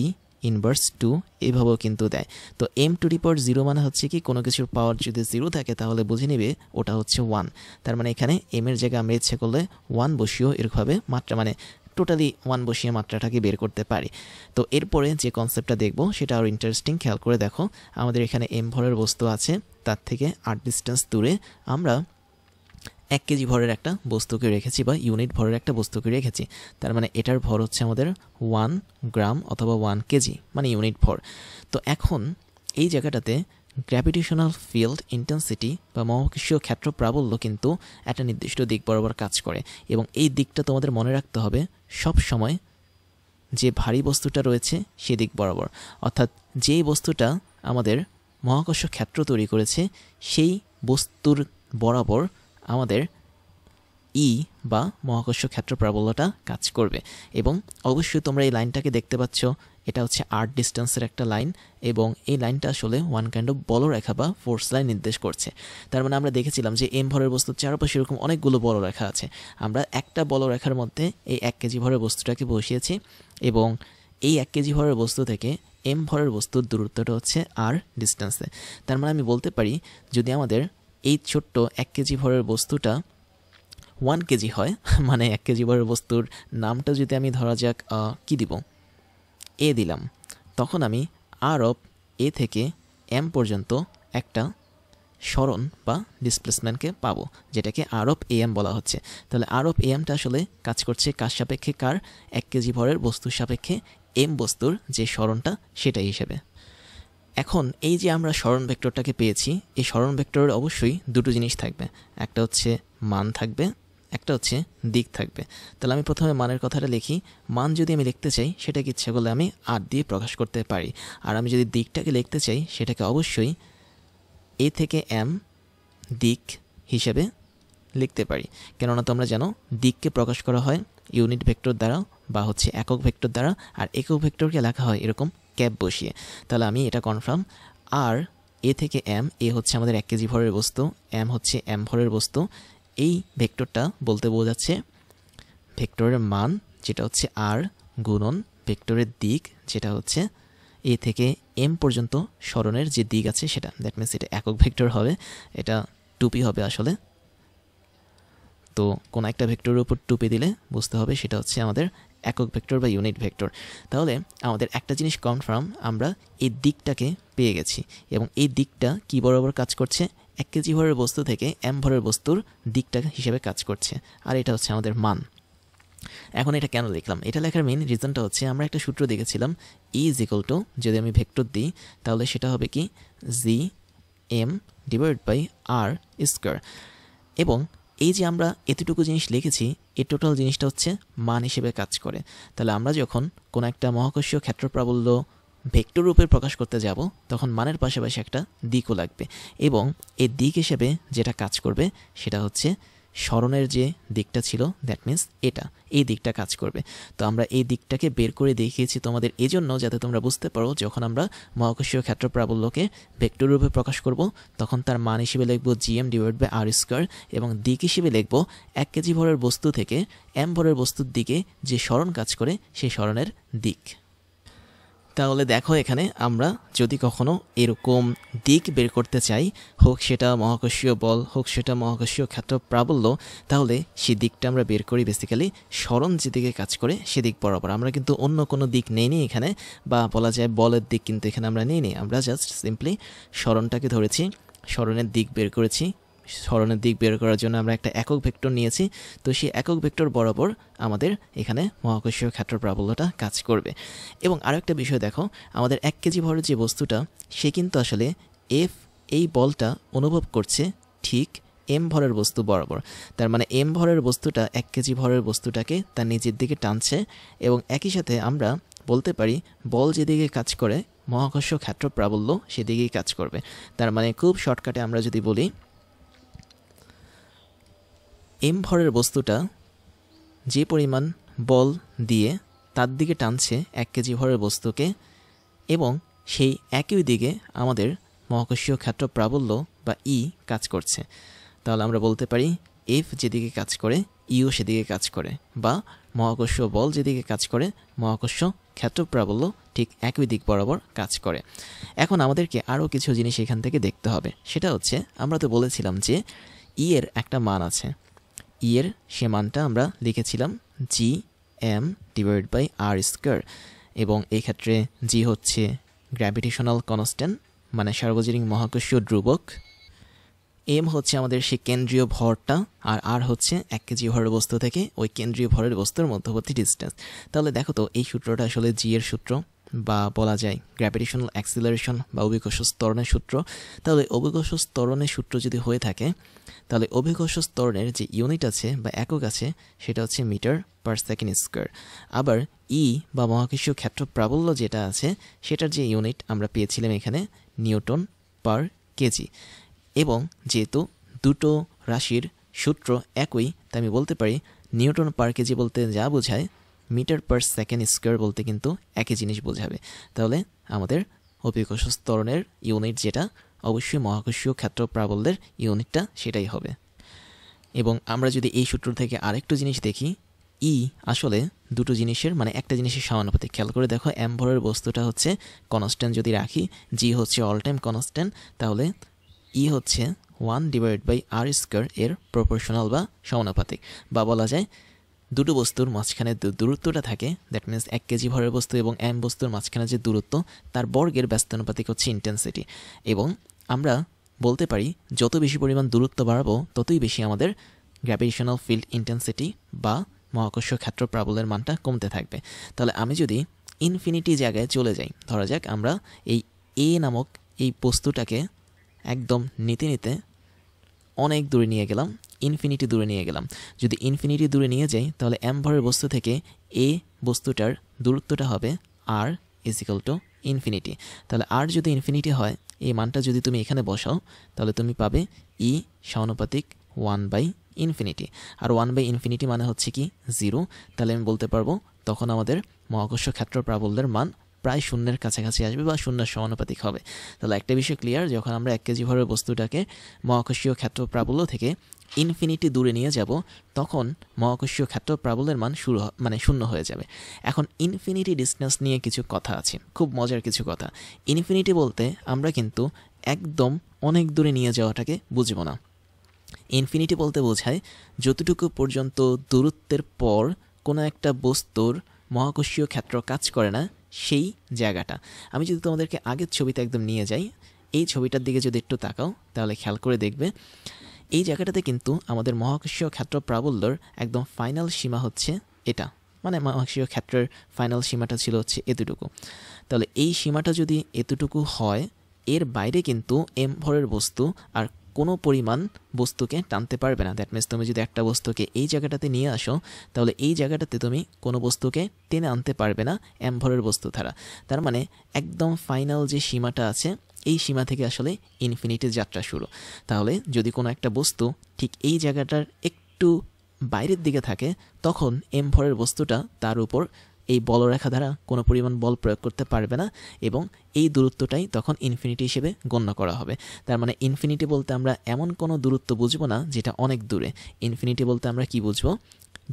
inverse 2 এইভাবেও কিন্তু দেয়। তো এম টু দি পাওয়ার 0 মানে হচ্ছে কি, কোনো কিছুর পাওয়ার যদি 0 থাকে তাহলে বুঝে নেবে ওটা হচ্ছে 1। তার মানে এখানে এম এর জায়গায় আমরা ইচ্ছে করলে 1 বসিয়েও এরকমভাবে মাত্রা, মানে টোটালি 1 বসিয়ে মাত্রাটাকে বের করতে পারি। তো এরপরে যে কনসেপ্টটা দেখব সেটা আরও ইন্টারেস্টিং। খেয়াল করে দেখো, আমাদের এখানে এম ভরের বস্তু আছে, তার থেকে 8 ডিস্টেন্স দূরে আমরা 1 কেজি ভরের একটা বস্তুকে রেখেছি, বা ইউনিট ভরের একটা বস্তুকে রেখেছি। তার মানে এটার ভর হচ্ছে আমাদের 1 গ্রাম অথবা 1 কেজি, মানে ইউনিট ভর। তো এখন এই জায়গাটাতে গ্র্যাভিটেশনাল ফিল্ড ইন্টেন্সিটি বা মহাকর্ষীয় ক্ষেত্র প্রাবল্য কিন্তু একটা নির্দিষ্ট দিক বরাবর কাজ করে, এবং এই দিকটা তোমাদের মনে রাখতে হবে সব সময়, যে ভারী বস্তুটা রয়েছে সেদিক বরাবর, অর্থাৎ যেই বস্তুটা আমাদের মহাকর্ষ ক্ষেত্র তৈরি করেছে সেই বস্তুর বরাবর আমাদের ই বা মহাকর্ষ ক্ষেত্র প্রাবল্যটা কাজ করবে। এবং অবশ্যই তোমরা এই লাইনটাকে দেখতে পাচ্ছ, এটা হচ্ছে r ডিস্টেন্সের একটা লাইন, এবং এই লাইনটা আসলে ওয়ান কাইন্ড অফ বলরেখা বা ফোর্স লাইন নির্দেশ করছে। তার মানে আমরা দেখেছিলাম যে m ভরের বস্তুর চারপাশে এরকম অনেকগুলো বলরেখা আছে। আমরা একটা বলরেখার মধ্যে এই 1 কেজি ভরের বস্তুটাকে বসিয়েছি, এবং এই 1 কেজি ভরের বস্তু থেকে m ভরের বস্তুর দূরত্বটা হচ্ছে r ডিস্টেন্সে। তার মানে আমি বলতে পারি, যদি আমাদের এই ছোট্ট 1 কেজি ভরের বস্তুটা 1 কেজি হয়, মানে 1 কেজি ভরের বস্তুর নামটা যদি আমি ধরা যাক কি দিব, এ দিলাম, তখন আমি r অফ এ থেকে m পর্যন্ত একটা সরণ বা ডিসপ্লেসমেন্টকে পাবো, যেটাকে r অফ am বলা হচ্ছে। তাহলে r অফ amটা আসলে কাজ করছে কার সাপেক্ষে, কার 1 কেজি ভরের বস্তুর সাপেক্ষে m বস্তুর যে সরণটা সেটাই হিসেবে। এখন এই যে আমরা সরণ ভেক্টরটাকে পেয়েছি, এই সরণ ভেক্টরের অবশ্যই দুটো জিনিস থাকবে, একটা হচ্ছে মান থাকবে, একটা হচ্ছে দিক থাকবে। তাহলে আমি প্রথমে মানের কথাটা লিখি। মান যদি আমি লিখতে চাই সেটাকে ইচ্ছে করলে আমি r দিয়ে প্রকাশ করতে পারি, আর আমি যদি দিকটাকে লিখতে চাই সেটাকে অবশ্যই a থেকে m দিক হিসেবে লিখতে পারি। কেননা তোমরা জানো দিককে প্রকাশ করা হয় ইউনিট ভেক্টর দ্বারা বা হচ্ছে একক ভেক্টর দ্বারা, আর একক ভেক্টরকে লেখা হয় এরকম ক্যাপ বসিয়ে। তাহলে আমি এটা কনফার্ম, আর এ থেকে m, এ হচ্ছে আমাদের 1 কেজি ভরের বস্তু, m হচ্ছে m ভরের বস্তু। এই ভেক্টরটা বলতে বোঝাচ্ছে ভেক্টরের মান যেটা হচ্ছে r গুণন ভেক্টরের দিক যেটা হচ্ছে এ থেকে m পর্যন্ত সরণের যে দিক আছে সেটা। দ্যাট মিনস এটা একক ভেক্টর হবে, এটা টুপি হবে আসলে। তো কোন একটা ভেক্টরের উপর টুপি দিলে বুঝতে হবে সেটা হচ্ছে আমাদের একক ভেক্টর বা ইউনিট ভেক্টর। তাহলে আমাদের একটা জিনিস কনফার্ম, আমরা এই দিকটাকে পেয়ে গেছি, এবং এই দিকটা কি বরাবর কাজ করছে, 1 কেজি ভরের বস্তু থেকে m ভরের বস্তুর দিকটা হিসেবে কাজ করছে, আর এটা হচ্ছে আমাদের মান। এখন এটা কেন লিখলাম, এটা লেখার মেইন রিজনটা হচ্ছে আমরা একটা সূত্র দেখেছিলাম, E ইজ ইকুয়াল টু, যদি আমি ভেক্টর দিই তাহলে সেটা হবে কি gm divide by r square. এবং এই যে আমরা এতটুকু জিনিস লিখেছি, এই টোটাল জিনিসটা হচ্ছে মান হিসেবে কাজ করে। তাহলে আমরা যখন কোনো একটা মহাকর্ষীয় ক্ষেত্র প্রাবল্য ভেক্টর রূপে প্রকাশ করতে যাব, তখন মানের পাশাপাশি একটা দিকও লাগবে, এবং এই দিক হিসেবে যেটা কাজ করবে সেটা হচ্ছে সরণের যে দিকটা ছিল, দ্যাট মিনস এটা, এই দিকটা কাজ করবে। তো আমরা এই দিকটাকে বের করে দেখিয়েছি তোমাদের এজন্য, যাতে তোমরা বুঝতে পারো যখন আমরা মহাকর্ষীয় ক্ষেত্র প্রাবল্যকে ভেক্টর রূপে প্রকাশ করব, তখন তার মান হিসেবে লিখব gm divide by r square, এবং দিক হিসেবে লিখব 1 কেজি ভরের বস্তু থেকে m ভরের বস্তুর দিকে যে সরণ কাজ করে সেই সরণের দিক। তাহলে দেখো এখানে আমরা যদি কখনো এরকম দিক বের করতে চাই, হোক সেটা মহাকর্ষীয় বল, হোক সেটা মহাকর্ষীয় ক্ষেত্র প্রাবল্য, তাহলে সেই দিকটা আমরা বের করি বেসিক্যালি সরণ যেদিকে কাজ করে সেদিক বরাবর। আমরা কিন্তু অন্য কোনো দিক নেইনি এখানে, বা বলা যায় বলের দিক কিন্তু এখানে আমরা নেইনি, আমরা জাস্ট সিম্পলি সরণটাকে ধরেছি, সরণের দিক বের করেছি। সরণের দিক বের করার জন্য আমরা একটা একক ভেক্টর নিয়েছি, তো সেই একক ভেক্টর বরাবর আমাদের এখানে মহাকর্ষীয় ক্ষেত্র প্রাবল্যটা কাজ করবে। এবং আরও একটা বিষয় দেখো, আমাদের 1 কেজি ভরের যে বস্তুটা, সে কিন্তু আসলে এফ এই বলটা অনুভব করছে ঠিক m ভরের বস্তু বরাবর। তার মানে m ভরের বস্তুটা 1 কেজি ভরের বস্তুটাকে তার নিজের দিকে টানছে, এবং একই সাথে আমরা বলতে পারি বল যেদিকে কাজ করে মহাকর্ষ ক্ষেত্র প্রাবল্য সেদিকেই কাজ করবে। তার মানে খুব শর্টকাটে আমরা যদি বলি, m ভরের বস্তুটা যে পরিমাণ বল দিয়ে তার দিকে টানছে 1 কেজি ভরের বস্তুকে, এবং সেই একই দিকে আমাদের মহাকর্ষীয় ক্ষেত্র প্রাবল্য বা ই কাজ করছে, তাহলে আমরা বলতে পারি এফ যেদিকে কাজ করে ইও সেদিকে কাজ করে, বা মহাকর্ষীয় বল যেদিকে কাজ করে মহাকর্ষ ক্ষেত্র প্রাবল্য ঠিক একই দিক বরাবর কাজ করে। এখন আমাদেরকে আরও কিছু জিনিস এখান থেকে দেখতে হবে, সেটা হচ্ছে আমরা তো বলেছিলাম যে ই এর একটা মান আছে, ই এর সে মানটা আমরা লিখেছিলাম G M divide by R square, এবং এই ক্ষেত্রে জি হচ্ছে গ্র্যাভিটেশনাল কনস্ট্যান্ট মানে সার্বজনীন মহাকর্ষীয় ধ্রুবক, এম হচ্ছে আমাদের সেই কেন্দ্রীয় ভরটা, আর আর হচ্ছে 1 কেজি ভরের বস্তু থেকে ওই কেন্দ্রীয় ভরের বস্তুর মধ্যবর্তী ডিস্টেন্স। তাহলে দেখো তো এই সূত্রটা আসলে জি এর সূত্র, বা বলা যায় গ্র্যাভিটেশনাল অ্যাক্সিলারেশন বা অভিকর্ষ ত্বরণের সূত্র। তাহলে অভিকর্ষ ত্বরণের সূত্র যদি হয়ে থাকে, তাহলে অভিকর্ষ ত্বরণের যে ইউনিট আছে বা একক আছে সেটা হচ্ছে মিটার পার সেকেন্ড স্কয়ার। আবার ই বা মহাকর্ষীয় ক্ষেত্র প্রাবল্য যেটা আছে সেটার যে ইউনিট আমরা পেয়েছিলাম এখানে নিউটন পার কেজি। এবং যেহেতু দুটো রাশির সূত্র একই, তাই আমি বলতে পারি নিউটন পার কেজি বলতে যা বোঝায় মিটার পার সেকেন্ড স্কোয়ার বলতে কিন্তু একই জিনিস বোঝাবে। তাহলে আমাদের অভিকর্ষ ত্বরণের ইউনিট যেটা অবশ্যই মহাকর্ষীয় ক্ষেত্র প্রাবল্যের ইউনিটটা সেটাই হবে। এবং আমরা যদি এই সূত্র থেকে আরেকটু জিনিস দেখি, ই আসলে দুটো জিনিসের মানে একটা জিনিসের সমানুপাতিক। খেয়াল করে দেখো, এম ভরের বস্তুটা হচ্ছে কনস্ট্যান্ট যদি রাখি, জি হচ্ছে অল টাইম কনস্ট্যান্ট, তাহলে ই হচ্ছে 1/r² এর প্রপোর্শনাল বা সমানুপাতিক। বা বলা যায় দুটো বস্তুর মাঝখানে দূরত্বটা থাকে, দ্যাট মিনস 1 কেজি ভরের বস্তু এবং এম বস্তুর মাঝখানে যে দূরত্ব তার বর্গের ব্যস্তানুপাতিক হচ্ছে ইন্টেন্সিটি। এবং আমরা বলতে পারি যত বেশি পরিমাণ দূরত্ব বাড়াবো ততই বেশি আমাদের গ্র্যাভিটেশনাল ফিল্ড ইন্টেন্সিটি বা মহাকর্ষ ক্ষেত্র প্রাবল্যের মানটা কমতে থাকবে। তাহলে আমি যদি ইনফিনিটি জায়গায় চলে যাই, ধরা যাক আমরা এই এ নামক এই বস্তুটাকে একদম নিতে নিতে অনেক দূরে নিয়ে গেলাম, ইনফিনিটি দূরে নিয়ে গেলাম। যদি ইনফিনিটি দূরে নিয়ে যাই তাহলে এম ভরের বস্তু থেকে এ বস্তুটার দূরত্বটা হবে আর ইজিক্যাল টু ইনফিনিটি। তাহলে আর যদি ইনফিনিটি হয়, এই মানটা যদি তুমি এখানে বসাও তাহলে তুমি পাবে ই সমানুপাতিক 1/ইনফিনিটি। আর 1/ইনফিনিটি মানে হচ্ছে কি 0। তাহলে আমি বলতে পারবো তখন আমাদের মহাকর্ষ ক্ষেত্র প্রাবল্যের মান প্রায় শূন্যের কাছাকাছি আসবে বা শূন্যের সমানুপাতিক হবে। তাহলে একটা বিষয় ক্লিয়ার, যখন আমরা 1 কেজি ভরের বস্তুটাকে মহাকর্ষীয় ক্ষেত্র প্রাবল্য থেকে ইনফিনিটি দূরে নিয়ে যাব তখন মহাকর্ষীয় ক্ষেত্র প্রাবল্যের মান শূন্য হয়ে যাবে। এখন ইনফিনিটি ডিস্টেন্স নিয়ে কিছু কথা আছে, খুব মজার কিছু কথা। ইনফিনিটি বলতে আমরা কিন্তু একদম অনেক দূরে নিয়ে যাওয়াটাকে বুঝবো না। ইনফিনিটি বলতে বোঝায় যতটুকু পর্যন্ত দূরত্বের পর কোনো একটা বস্তুর মহাকর্ষীয় ক্ষেত্র কাজ করে না সেই জায়গাটা। আমি যদি তোমাদেরকে আগের ছবিতে একদম নিয়ে যাই, এই ছবিটার দিকে যদি একটু তাকাও তাহলে খেয়াল করে দেখবে এই জায়গাটাতে কিন্তু আমাদের মহাকর্ষীয় ক্ষেত্র প্রাবল্যর একদম ফাইনাল সীমা হচ্ছে এটা, মানে মহাকর্ষীয় ক্ষেত্রের ফাইনাল সীমাটা ছিল হচ্ছে এতটুকু। তাহলে এই সীমাটা যদি এতটুকু হয়, এর বাইরে কিন্তু এম ভরের বস্তু আর কোনো পরিমাণ বস্তুকে টানতে পারবে না। দ্যাট মিনস তুমি যদি একটা বস্তুকে এই জায়গাটাতে নিয়ে আসো তাহলে এই জায়গাটাতে তুমি কোনো বস্তুকে টেনে আনতে পারবে না এম ভরের বস্তু ছাড়া। তার মানে একদম ফাইনাল যে সীমাটা আছে এই সীমা থেকে আসলে ইনফিনিটির যাত্রা শুরু। তাহলে যদি কোনো একটা বস্তু ঠিক এই জায়গাটার একটু বাইরের দিকে থাকে তখন এম ভরের বস্তুটা তার উপর এই বলরেখা দ্বারা কোনো পরিমাণ বল প্রয়োগ করতে পারবে না এবং এই দূরত্বটাই তখন ইনফিনিটি হিসেবে গণ্য করা হবে। তার মানে ইনফিনিটি বলতে আমরা এমন কোনো দূরত্ব বুঝবো না যেটা অনেক দূরে। ইনফিনিটি বলতে আমরা কি বুঝবো?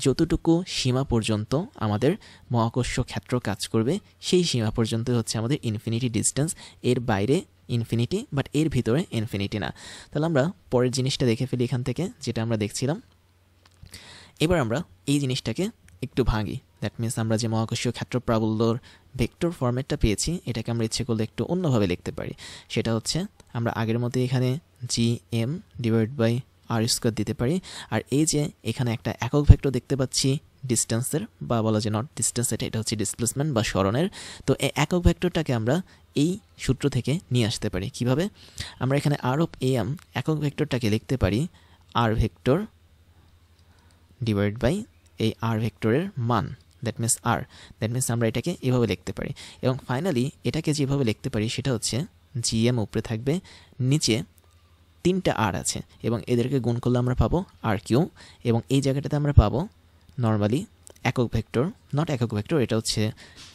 যতটুকু সীমা পর্যন্ত আমাদের মহাকর্ষ ক্ষেত্র কাজ করবে সেই সীমা পর্যন্ত হচ্ছে আমাদের ইনফিনিটি ডিস্টেন্স। এর বাইরে ইনফিনিটি, বাট এর ভিতরে ইনফিনিটি না। তাহলে আমরা পরের জিনিসটা দেখে ফেলি এখান থেকে, যেটা আমরা দেখছিলাম। এবার আমরা এই জিনিসটাকে একটু ভাঙি। দ্যাট মিনস আমরা যে মহাকর্ষীয় ক্ষেত্র প্রাবল্যর ভেক্টর ফরম্যাটটা পেয়েছি এটাকে আমরা ইচ্ছে করলে একটু অন্যভাবে লিখতে পারি। সেটা হচ্ছে আমরা আগের মতো এখানে GM/r² দিতে পারি। আর এই যে এখানে একটা একক ভেক্টর দেখতে পাচ্ছি ডিস্টেন্সের, বা বলা যায় নট ডিস্টেন্স, এটা হচ্ছে ডিসপ্লেসমেন্ট বা সরণের। তো এই একক ভেক্টরটাকে আমরা এই সূত্র থেকে নিয়ে আসতে পারি। কিভাবে? আমরা এখানে r(am) একক ভেক্টরটাকে লিখতে পারি r ভেক্টর ডিভাইড বাই এই r ভেক্টরের মান, that means r। That means আমরা এটাকে এভাবে লিখতে পারি। এবং ফাইনালি এটাকে যেভাবে লিখতে পারি সেটা হচ্ছে GM উপরে থাকবে, নিচে 3টা r আছে এবং এদেরকে গুণ করলে আমরা পাবো r3, এবং এই জায়গাটাতে আমরা পাবো নর্মালি একক ভেক্টর, নট একক ভেক্টর, এটা হচ্ছে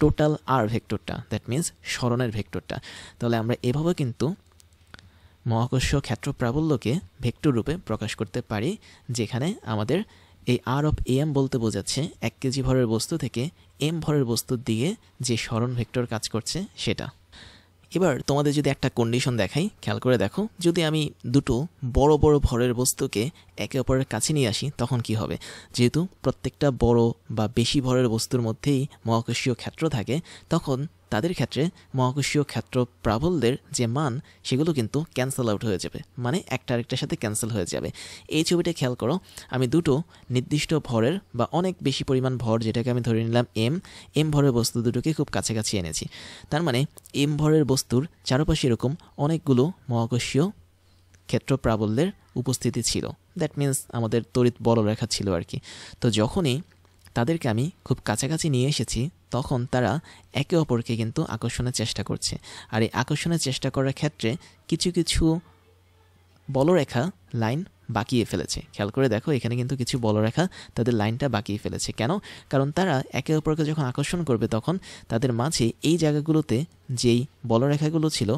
টোটাল r ভেক্টরটা, দ্যাট মিনস সরণের ভেক্টরটা। তাহলে আমরা এভাবে কিন্তু মহাকর্ষ ক্ষেত্র প্রাবল্যকে ভেক্টর রূপে প্রকাশ করতে পারি, যেখানে আমাদের এই r(am) বলতে বোঝাচ্ছে 1 কেজি ভরের বস্তু থেকে m ভরের বস্তুর দিকে যে সরণ ভেক্টর কাজ করছে সেটা। এবার তোমাদের যদি একটা কন্ডিশন দেখাই, খেয়াল করে দেখো, যদি আমি দুটো বড় বড় ভরের বস্তুকে একে অপরের কাছে নিয়ে আসি তখন কি হবে? যেহেতু প্রত্যেকটা বড় বা বেশি ভরের বস্তুর মধ্যেই মহাকর্ষীয় ক্ষেত্র থাকে, তখন তাদের ক্ষেত্রে মহাকর্ষীয় ক্ষেত্র প্রাবল্যের যে মান সেগুলো কিন্তু ক্যান্সেল আউট হয়ে যাবে, মানে একটা আরেকটার সাথে ক্যান্সেল হয়ে যাবে। এই ছবিটা খেয়াল করো, আমি দুটো নির্দিষ্ট ভরের বা অনেক বেশি পরিমাণ ভর, যেটাকে আমি ধরে নিলাম এম ভরের বস্তু দুটোকে খুব কাছাকাছি এনেছি। তার মানে এম ভরের বস্তুর চারপাশে এরকম অনেকগুলো মহাকর্ষীয় ক্ষেত্র প্রাবল্যের উপস্থিতি ছিল। দ্যাট মিনস আমাদের তড়িৎ বলরেখা ছিল আর কি। তো যখনই তাদেরকে আমি খুব কাছাকাছি নিয়ে এসেছি তখন তারা একে অপরকে কিন্তু আকর্ষণের চেষ্টা করছে। আর এই আকর্ষণের চেষ্টা করার ক্ষেত্রে কিছু কিছু বলরেখা লাইন বাঁকিয়ে ফেলেছে। খেয়াল করে দেখো এখানে কিন্তু কিছু বলরেখা তাদের লাইনটা বাঁকিয়ে ফেলেছে। কেন? কারণ তারা একে অপরকে যখন আকর্ষণ করবে তখন তাদের মাঝে এই জায়গাগুলোতে যেই বলরেখাগুলো ছিল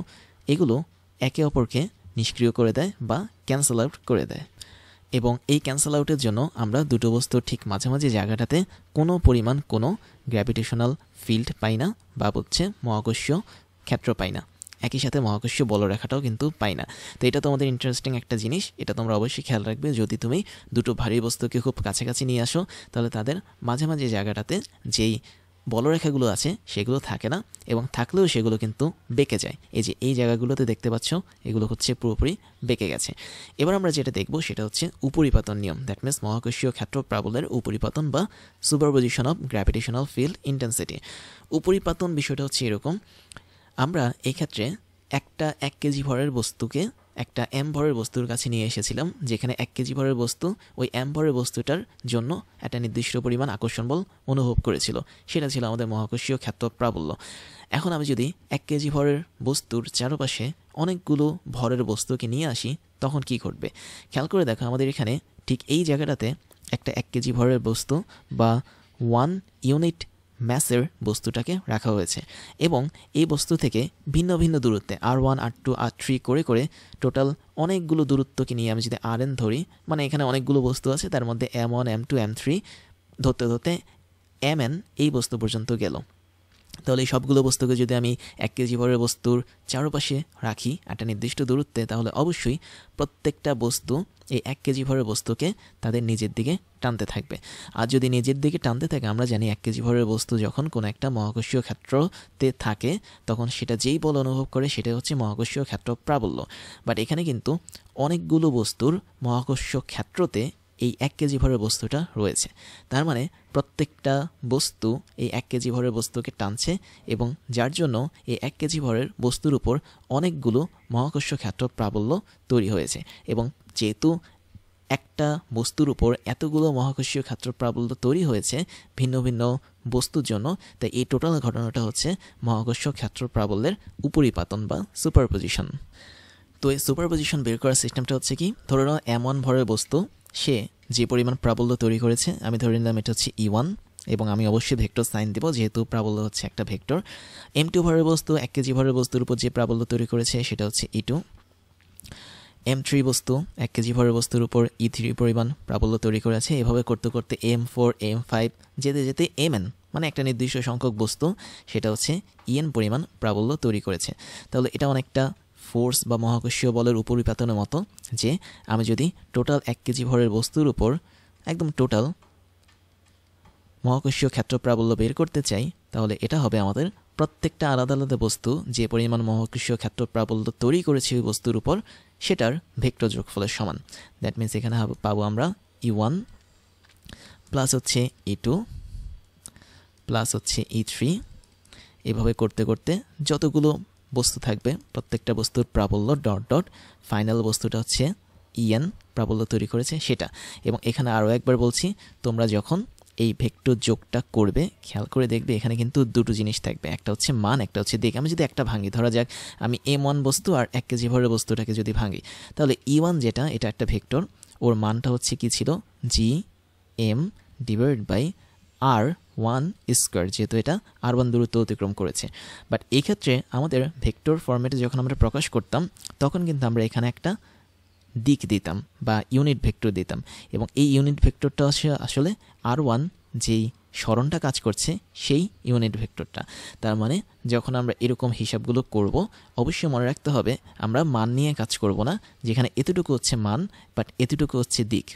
এগুলো একে অপরকে নিষ্ক্রিয় করে দেয় বা ক্যান্সেল আউট করে দেয়। এবং এই ক্যান্সেল আউটের জন্য আমরা দুটো বস্তুর ঠিক মাঝামাঝি জায়গাটাতে কোনো পরিমাণ কোনো গ্র্যাভিটেশনাল ফিল্ড পাই না বা হচ্ছে মহাকর্ষীয় ক্ষেত্র পাই না। একই সাথে মহাকর্ষীয় বলরেখাটাও কিন্তু পাই না। তো এটা তোমাদের ইন্টারেস্টিং একটা জিনিস, এটা তোমরা অবশ্যই খেয়াল রাখবে। যদি তুমি দুটো ভারী বস্তুকে খুব কাছাকাছি নিয়ে আসো তাহলে তাদের মাঝামাঝি জায়গাটাতে যেই বলরেখাগুলো আছে সেগুলো থাকে না, এবং থাকলেও সেগুলো কিন্তু বেঁকে যায়। এই যে এই জায়গাগুলোতে দেখতে পাচ্ছ এগুলো হচ্ছে পুরোপুরি বেঁকে গেছে। এবার আমরা যেটা দেখব সেটা হচ্ছে উপরিপাতন নিয়ম। দ্যাট মিনস মহাকর্ষীয় ক্ষেত্র প্রাবল্যের উপরিপাতন বা superposition of gravitational field intensity. উপরিপাতন বিষয়টা হচ্ছে এরকম, আমরা এই ক্ষেত্রে একটা 1 কেজি ভরের বস্তুকে একটা m ভরের বস্তুর কাছে নিয়ে এসেছিলাম, যেখানে 1 কেজি ভরের বস্তু ওই m ভরের বস্তুটার জন্য একটা নির্দিষ্ট পরিমাণ আকর্ষণ বল অনুভব করেছিল। সেটা ছিল আমাদের মহাকর্ষীয় ক্ষেত্র প্রাবল্য। এখন আমি যদি 1 কেজি ভরের বস্তুর চারপাশে অনেকগুলো ভরের বস্তুকে নিয়ে আসি তখন কি ঘটবে? খেয়াল করে দেখো আমাদের এখানে ঠিক এই জায়গাটাতে একটা 1 কেজি ভরের বস্তু বা 1 ইউনিট ম্যাসের বস্তুটাকে রাখা হয়েছে, এবং এই বস্তু থেকে ভিন্ন ভিন্ন দূরত্বে R1 R2 R3 করে করে টোটাল অনেকগুলো দূরত্বকে নিয়ে আমি যদি Rn ধরি, মানে এখানে অনেকগুলো বস্তু আছে তার মধ্যে M1 M2 M3 ধরতে ধরতে Mn এই বস্তু পর্যন্ত গেল। তাহলে এই সবগুলো বস্তুকে যদি আমি 1 কেজি ভরের বস্তুর চারপাশে রাখি একটা নির্দিষ্ট দূরত্বে, তাহলে অবশ্যই প্রত্যেকটা বস্তু এই 1 কেজি ভরের বস্তুকে তাদের নিজের দিকে টানতে থাকবে। আর যদি নিজের দিকে টানতে থাকে, আমরা জানি 1 কেজি ভরের বস্তু যখন কোনো একটা মহাকর্ষীয় ক্ষেত্রতে থাকে তখন সেটা যেই বল অনুভব করে সেটা হচ্ছে মহাকর্ষীয় ক্ষেত্র প্রাবল্য। বাট এখানে কিন্তু অনেকগুলো বস্তুর মহাকর্ষীয় ক্ষেত্রতে এই 1 কেজি ভরের বস্তুটা রয়েছে। তার মানে প্রত্যেকটা বস্তু এই 1 কেজি ভরের বস্তুকে টানছে, এবং যার জন্য এই 1 কেজি ভরের বস্তুর উপর অনেকগুলো মহাকর্ষীয় ক্ষেত্র প্রাবল্য তৈরি হয়েছে। এবং যেহেতু একটা বস্তুর উপর এতগুলো মহাকর্ষীয় ক্ষেত্র প্রাবল্য তৈরি হয়েছে ভিন্ন ভিন্ন বস্তুর জন্য, তাই এই টোটাল ঘটনাটা হচ্ছে মহাকর্ষীয় ক্ষেত্র প্রাবল্যের উপরিপাতন বা সুপারপজিশন। তো এই সুপারপজিশন বের করার সিস্টেমটা হচ্ছে কি, ধরে নাও M1 ভরের বস্তু, সে যে পরিমাণ প্রাবল্য তৈরি করেছে আমি ধরে নিলাম এটা হচ্ছে E1, এবং আমি অবশ্যই ভেক্টর সাইন দেব যেহেতু প্রাবল্য হচ্ছে একটা ভেক্টর। M2 ভরের বস্তু 1 কেজি ভরের বস্তুর উপর যে প্রাবল্য তৈরি করেছে সেটা হচ্ছে E2। M3 বস্তু 1 কেজি ভরের বস্তুর উপর E3 পরিমাণ প্রাবল্য তৈরি করেছে। এভাবে করতে করতে M4 M5 যেতে যেতে Mn মানে একটা নির্দিষ্ট সংখ্যক বস্তু সেটা হচ্ছে En পরিমাণ প্রাবল্য তৈরি করেছে। তাহলে এটা অনেকটা ফোর্স বা মহাকর্ষীয় বলের উপরিপাতনের মতো, যে আমি যদি টোটাল 1 কেজি ভরের বস্তুর উপর একদম টোটাল মহাকর্ষীয় ক্ষেত্র প্রাবল্য বের করতে চাই, তাহলে এটা হবে আমাদের প্রত্যেকটা আলাদা আলাদা বস্তু যে পরিমাণ মহাকর্ষীয় ক্ষেত্র প্রাবল্য তৈরি করেছে ওই বস্তুর উপর সেটার ভেক্টর যোগফলের সমান। দ্যাট মিনস এখানে পাবো আমরা E1 প্লাস হচ্ছে E2 প্লাস হচ্ছে E3। এভাবে করতে করতে যতগুলো বস্তু থাকবে প্রত্যেকটা বস্তুর প্রাবল্য ডট ডট ফাইনাল বস্তুটা হচ্ছে En প্রাবল্য তৈরি করেছে সেটা। এবং এখানে আরও একবার বলছি, তোমরা যখন এই ভেক্টর যোগটা করবে খেয়াল করে দেখবে এখানে কিন্তু দুটো জিনিস থাকবে, একটা হচ্ছে মান, একটা হচ্ছে দিক। আমি যদি একটা ভাঙি, ধরা যাক আমি M1 বস্তু আর 1 কেজি ভরের বস্তুটাকে যদি ভাঙি, তাহলে E1 যেটা এটা একটা ভেক্টর, ওর মানটা হচ্ছে কি ছিল GM divide by R1 square, যেহেতু এটা R1 দূরত্ব অতিক্রম করেছে। বাট এই ক্ষেত্রে আমাদের ভেক্টর ফরম্যাটে যখন আমরা প্রকাশ করতাম তখন কিন্তু আমরা এখানে একটা দিক দিতাম বা ইউনিট ভেক্টর দিতাম, এবং এই ইউনিট ভেক্টরটা আসলে R1 যেই সরণটা কাজ করছে সেই ইউনিট ভেক্টরটা। তার মানে যখন আমরা এরকম হিসাবগুলো করব অবশ্যই মনে রাখতে হবে আমরা মান নিয়ে কাজ করব না, যেখানে এতটুকু হচ্ছে মান বাট এতটুকু হচ্ছে দিক,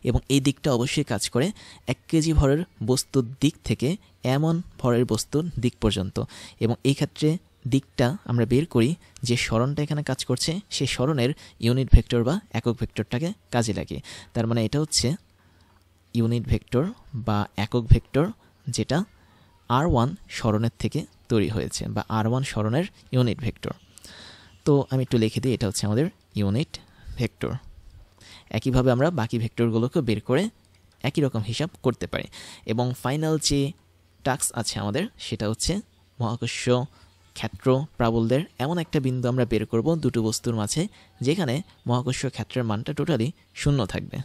এবং এই দিকটা অবশ্যই কাজ করে 1 কেজি ভরের বস্তুর দিক থেকে এমন ভরের বস্তুর দিক পর্যন্ত। এবং এই ক্ষেত্রে দিকটা আমরা বের করি যে সরণটা এখানে কাজ করছে সেই সরণের ইউনিট ভেক্টর বা একক ভেক্টরটাকে কাজে লাগে। তার মানে এটা হচ্ছে ইউনিট ভেক্টর বা একক ভেক্টর যেটা R1 সরণের থেকে তৈরি হয়েছে বা R1 সরণের ইউনিট ভেক্টর। তো আমি একটু লিখে দিই, এটা হচ্ছে আমাদের ইউনিট ভেক্টর। একইভাবে আমরা বাকি ভেক্টরগুলোকে বের করে একই রকম হিসাব করতে পারি। এবং ফাইনাল যে টাস্ক আছে আমাদের সেটা হচ্ছে মহাকর্ষীয় ক্ষেত্র প্রাবল্যের এমন একটা বিন্দু আমরা বের করব দুটো বস্তুর মাঝে, যেখানে মহাকর্ষীয় ক্ষেত্রের মানটা টোটালি শূন্য থাকবে।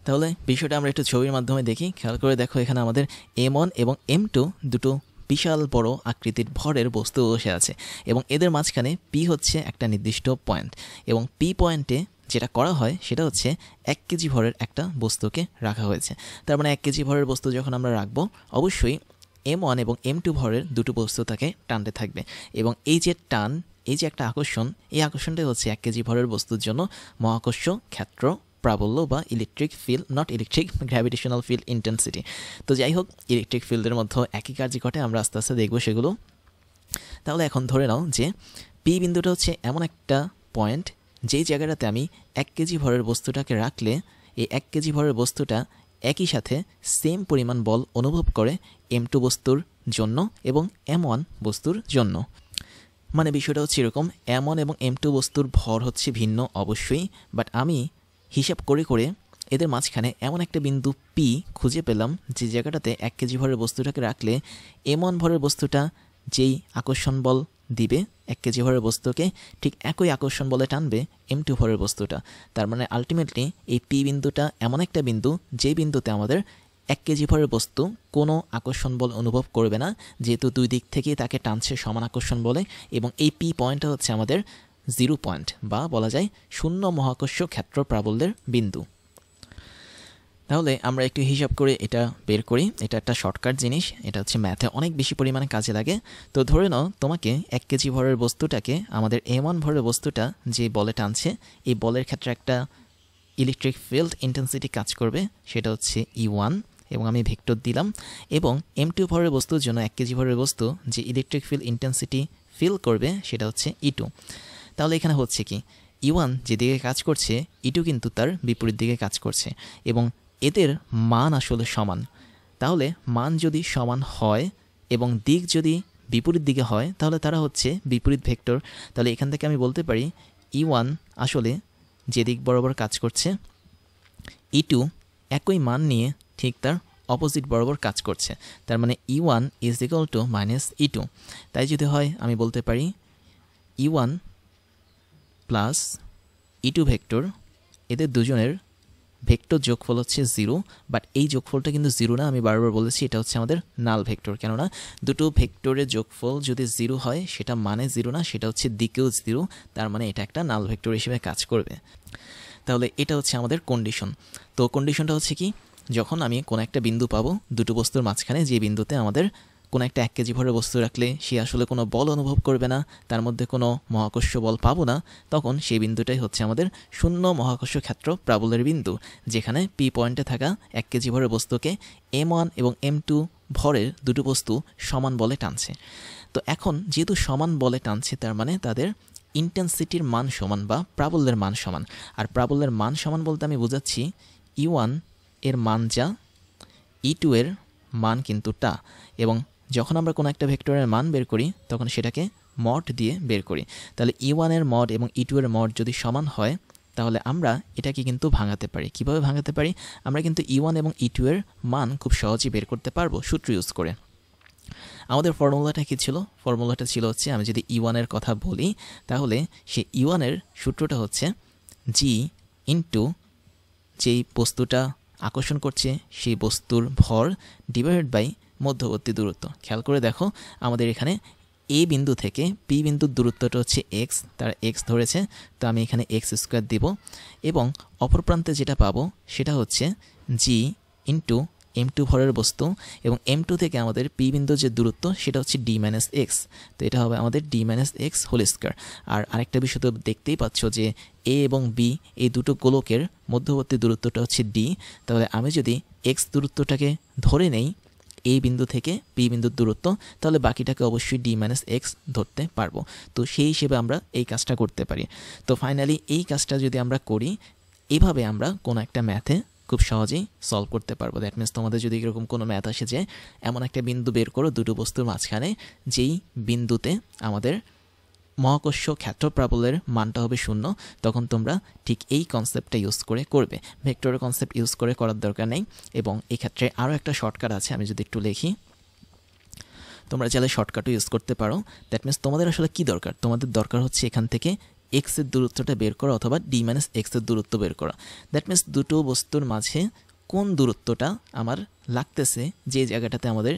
তাহলে বিষয়টা আমরা একটু ছবির মাধ্যমে দেখি। খেয়াল করে দেখো, এখানে আমাদের M1 এবং M2 দুটো বিশাল বড় আকৃতির ভরের বস্তু বসে আছে এবং এদের মাঝখানে P হচ্ছে একটা নির্দিষ্ট পয়েন্ট, এবং P পয়েন্টে যেটা করা হয় সেটা হচ্ছে 1 কেজি ভরের একটা বস্তুকে রাখা হয়েছে। তার মানে 1 কেজি ভরের বস্তু যখন আমরা রাখবো, অবশ্যই M1 এবং M2 ভরের দুটো বস্তু তাকে টানতে থাকবে, এবং এই যে টান, এই যে একটা আকর্ষণ, এই আকর্ষণটাই হচ্ছে 1 কেজি ভরের বস্তুর জন্য মহাকর্ষ ক্ষেত্র প্রাবল্য বা electric field, not electric, gravitational field intensity. তো যাই হোক, ইলেকট্রিক ফিল্ডের মধ্যে একই কার্য ঘটে, আমরা আস্তে আস্তে দেখবো সেগুলো। তাহলে এখন ধরে নাও যে পি বিন্দুটা হচ্ছে এমন একটা পয়েন্ট, যেই জায়গাটাতে আমি 1 কেজি ভরের বস্তুটাকে রাখলে এই 1 কেজি ভরের বস্তুটা একই সাথে সেম পরিমাণ বল অনুভব করে M2 বস্তুর জন্য এবং M1 বস্তুর জন্য। মানে বিষয়টা হচ্ছে এরকম, M1 এবং M2 বস্তুর ভর হচ্ছে ভিন্ন অবশ্যই, বাট আমি হিসাব করে করে এদের মাঝখানে এমন একটা বিন্দু P খুঁজে পেলাম, যে জায়গাটাতে 1 কেজি ভরের বস্তুটাকে রাখলে M1 ভরের বস্তুটা যেই আকর্ষণ বল দিবে 1 কেজি ভরের বস্তুকে, ঠিক একই আকর্ষণ বলে টানবে M2 ভরের বস্তুটা। তার মানে আলটিমেটলি এই P বিন্দুটা এমন একটা বিন্দু, যেই বিন্দুতে আমাদের 1 কেজি ভরের বস্তু কোনো আকর্ষণ বল অনুভব করবে না, যেহেতু দুই দিক থেকেই তাকে টানছে সমান আকর্ষণ বলে, এবং এই P পয়েন্টটা হচ্ছে আমাদের 0 পয়েন্ট বা বলা যায় শূন্য মহাকর্ষ ক্ষেত্র প্রাবল্যের বিন্দু। তাহলে আমরা একটু হিসাব করে এটা বের করি। এটা একটা শর্টকাট জিনিস, এটা হচ্ছে ম্যাথে অনেক বেশি পরিমাণে কাজে লাগে। তো ধরে নাও তোমাকে 1 কেজি ভরের বস্তুটাকে, আমাদের M1 ভরের বস্তুটা যে বলে টানছে, এই বলের ক্ষেত্রে একটা ইলেকট্রিক ফিল্ড ইন্টেন্সিটি কাজ করবে, সেটা হচ্ছে E1, এবং আমি ভেক্টর দিলাম। এবং M2 ভরের বস্তুর জন্য 1 কেজি ভরের বস্তু যে ইলেকট্রিক ফিল্ড ইন্টেন্সিটি ফিল করবে সেটা হচ্ছে E2। তাহলে এখানে হচ্ছে কি, E1 যেদিকে কাজ করছে, E2 কিন্তু তার বিপরীত দিকে কাজ করছে, এবং এদের মান আসলে সমান। তাহলে মান যদি সমান হয় এবং দিক যদি বিপরীত দিকে হয়, তাহলে তারা হচ্ছে বিপরীত ভেক্টর। তাহলে এখান থেকে আমি বলতে পারি E1 আসলে যে দিক বরাবর কাজ করছে, E2 একই মান নিয়ে ঠিক তার অপোজিট বরাবর কাজ করছে। তার মানে E1 is equal two minus E2। তাই যদি হয়, আমি বলতে পারি E1 প্লাস E2 ভেক্টর, এদের দুজনের ভেক্টর যোগফল হচ্ছে 0, বাট এই যোগফলটা কিন্তু 0 না, আমি বারবার বলেছি এটা হচ্ছে আমাদের নাল ভেক্টর। কেননা দুটো ভেক্টরের যোগফল যদি 0 হয়, সেটা মানে 0 না, সেটা হচ্ছে দিকেও 0, তার মানে এটা একটা নাল ভেক্টর হিসেবে কাজ করবে। তাহলে এটা হচ্ছে আমাদের কন্ডিশন। তো কন্ডিশনটা হচ্ছে কি, যখন আমি কোনো একটা বিন্দু পাবো দুটো বস্তুর মাঝখানে, যে বিন্দুতে আমাদের কোনো একটা 1 কেজি ভরের বস্তু রাখলে সে আসলে কোনো বল অনুভব করবে না, তার মধ্যে কোনো মহাকর্ষ বল পাবো না, তখন সেই বিন্দুটাই হচ্ছে আমাদের শূন্য মহাকর্ষ ক্ষেত্র প্রাবল্যের বিন্দু, যেখানে P পয়েন্টে থাকা 1 কেজি ভরের বস্তুকে M1 এবং M2 ভরের দুটো বস্তু সমান বলে টানছে। তো এখন যেহেতু সমান বলে টানছে, তার মানে তাদের ইন্টেন্সিটির মান সমান বা প্রাবল্যের মান সমান। আর প্রাবল্যের মান সমান বলতে আমি বোঝাচ্ছি E1 এর মান যা, E2 এর মান কিন্তু তা। এবং যখন আমরা কোনো একটা ভেক্টরের মান বের করি, তখন সেটাকে মড দিয়ে বের করি। তাহলে E1 এর মড এবং E2 এর মড যদি সমান হয়, তাহলে আমরা এটাকে কিন্তু ভাঙাতে পারি। কিভাবে ভাঙাতে পারি? আমরা কিন্তু E1 এবং E2 এর মান খুব সহজেই বের করতে পারবো সূত্র ইউজ করে। আমাদের ফর্মুলাটা কি ছিল? ফর্মুলাটা ছিল হচ্ছে, আমি যদি E1 এর কথা বলি, তাহলে সেই E1 এর সূত্রটা হচ্ছে G ইন্টু যেই বস্তুটা আকর্ষণ করছে সেই বস্তুর ভর ডিভাইডেড বাই মধ্যবর্তী দূরত্ব। খেয়াল করে দেখো, আমাদের এখানে এ বিন্দু থেকে পি বিন্দুর দূরত্বটা হচ্ছে এক্স, তারা এক্স ধরেছে, তো আমি এখানে এক্স স্কোয়ার দিব, এবং অপর প্রান্তে যেটা পাবো সেটা হচ্ছে জি ইন্টু M2 ভরের বস্তু, এবং M2 থেকে আমাদের পি বিন্দুর যে দূরত্ব সেটা হচ্ছে D মাইনাস এক্স, তো এটা হবে আমাদের D minus x whole square. আর আরেকটা বিষয় তো দেখতেই পাচ্ছ যে এ এবং বি এই দুটো গোলকের মধ্যবর্তী দূরত্বটা হচ্ছে D, তাহলে আমি যদি এক্স দূরত্বটাকে ধরে নেই এই বিন্দু থেকে পি বিন্দুর দূরত্ব, তাহলে বাকিটাকে অবশ্যই D মাইনাস এক্স ধরতে পারবো। তো সেই হিসেবে আমরা এই কাজটা করতে পারি। তো ফাইনালি এই কাজটা যদি আমরা করি, এভাবে আমরা কোনো একটা ম্যাথে খুব সহজেই সলভ করতে পারবো। দ্যাট মিনস তোমাদের যদি এরকম কোনো ম্যাথ আসে যে এমন একটা বিন্দু বের করো দুটো বস্তুর মাঝখানে, যেই বিন্দুতে আমাদের মহাকর্ষ ক্ষেত্র প্রাবল্যের মানটা হবে 0, তখন তোমরা ঠিক এই কনসেপ্টটা ইউজ করে করবে। ভেক্টরের কনসেপ্ট ইউজ করে করার দরকার নেই। এবং এই ক্ষেত্রে আরও একটা শর্টকাট আছে, আমি যদি একটু লিখি। তোমরা চাইলে শর্টকাটও ইউজ করতে পারো। দ্যাট মিনস তোমাদের আসলে কী দরকার, তোমাদের দরকার হচ্ছে এখান থেকে এক্সের দূরত্বটা বের করা অথবা ডি মাইনাস এক্সের দূরত্ব বের করা। দ্যাট মিনস দুটো বস্তুর মাঝে কোন দূরত্বটা আমার লাগতেছে, যে জায়গাটাতে আমাদের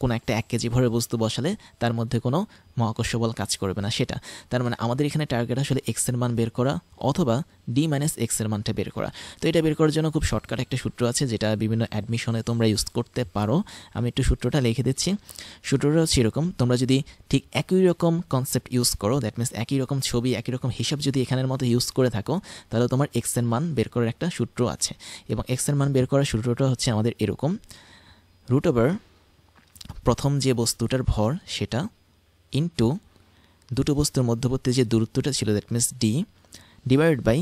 কোনো একটা 1 কেজি ভরের বস্তু বসালে তার মধ্যে কোনো মহাকর্ষ বল কাজ করবে না সেটা। তার মানে আমাদের এখানে টার্গেট আসলে এক্সের মান বের করা অথবা ডি মাইনাস এক্সের মানটা বের করা। তো এটা বের করার জন্য খুব শর্টকাট একটা সূত্র আছে যেটা বিভিন্ন অ্যাডমিশনে তোমরা ইউজ করতে পারো। আমি একটু সূত্রটা লিখে দিচ্ছি। সূত্রটা হচ্ছে এরকম, তোমরা যদি ঠিক একই রকম কনসেপ্ট ইউজ করো, দ্যাট মিনস একই রকম ছবি একই রকম হিসাব যদি এখানের মতো ইউজ করে থাকো, তাহলে তোমার এক্সের মান বের করার একটা সূত্র আছে। এবং এক্সের মান বের করার সূত্রটা হচ্ছে আমাদের এরকম, রুট ওভার প্রথম যে বস্তুটার ভর সেটা ইনটু দুটো বস্তুর মধ্যবর্তী যে দূরত্বটা ছিল that means D divided by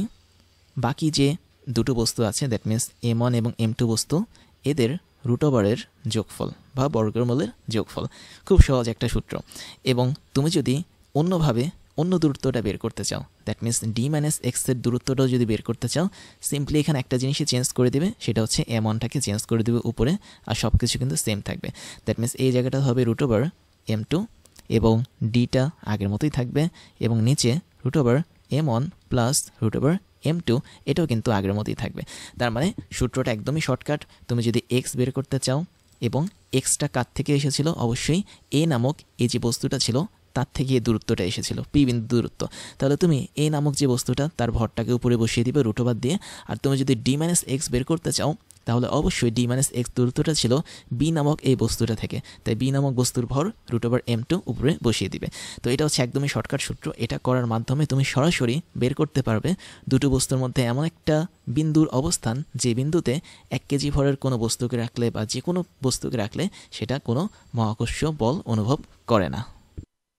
বাকি যে দুটো বস্তু আছে দ্যাট মিনস M1 এবং M2 বস্তু, এদের রুট ওভারের যোগফল বা বর্গমূলের যোগফল। খুব সহজ একটা সূত্র। এবং তুমি যদি অন্যভাবে অন্য দূরত্বটা বের করতে চাও, দ্যাট মিনস ডি মাইনাস এক্সের দূরত্বটাও যদি বের করতে চাও, সিম্পলি এখানে একটা জিনিসই চেঞ্জ করে দেবে, সেটা হচ্ছে M1টাকে চেঞ্জ করে দেবে উপরে, আর সব কিছু কিন্তু সেম থাকবে। দ্যাট মিনস এই জায়গাটা হবে রুট ওভার M2 এবং ডিটা আগের মতোই থাকবে, এবং নিচে root over M1 plus root over M2 এটাও কিন্তু আগের মতোই থাকবে। তার মানে সূত্রটা একদমই শর্টকাট। তুমি যদি এক্স বের করতে চাও এবং এক্সটা কার থেকে এসেছিল, অবশ্যই এ নামক এই যে বস্তুটা ছিল তার থেকে এই দূরত্বটা এসেছিল, পি বিন্দু দূরত্ব। তাহলে তুমি এ নামক যে বস্তুটা তার ভরটাকে উপরে বসিয়ে দিবে রুট ওভার দিয়ে। আর তুমি যদি ডি মাইনাস এক্স বের করতে চাও, তাহলে অবশ্যই ডি মাইনাস এক্স দূরত্বটা ছিল বি নামক এই বস্তুটা থেকে, তাই বি নামক বস্তুর ভর রুট ওভার M2 উপরে বসিয়ে দিবে। তো এটা হচ্ছে একদমই শর্টকাট সূত্র। এটা করার মাধ্যমে তুমি সরাসরি বের করতে পারবে দুটো বস্তুর মধ্যে এমন একটা বিন্দুর অবস্থান যে বিন্দুতে 1 কেজি ভরের কোনো বস্তুকে রাখলে বা যে কোনো বস্তুকে রাখলে সেটা কোনো মহাকর্ষীয় বল অনুভব করে না।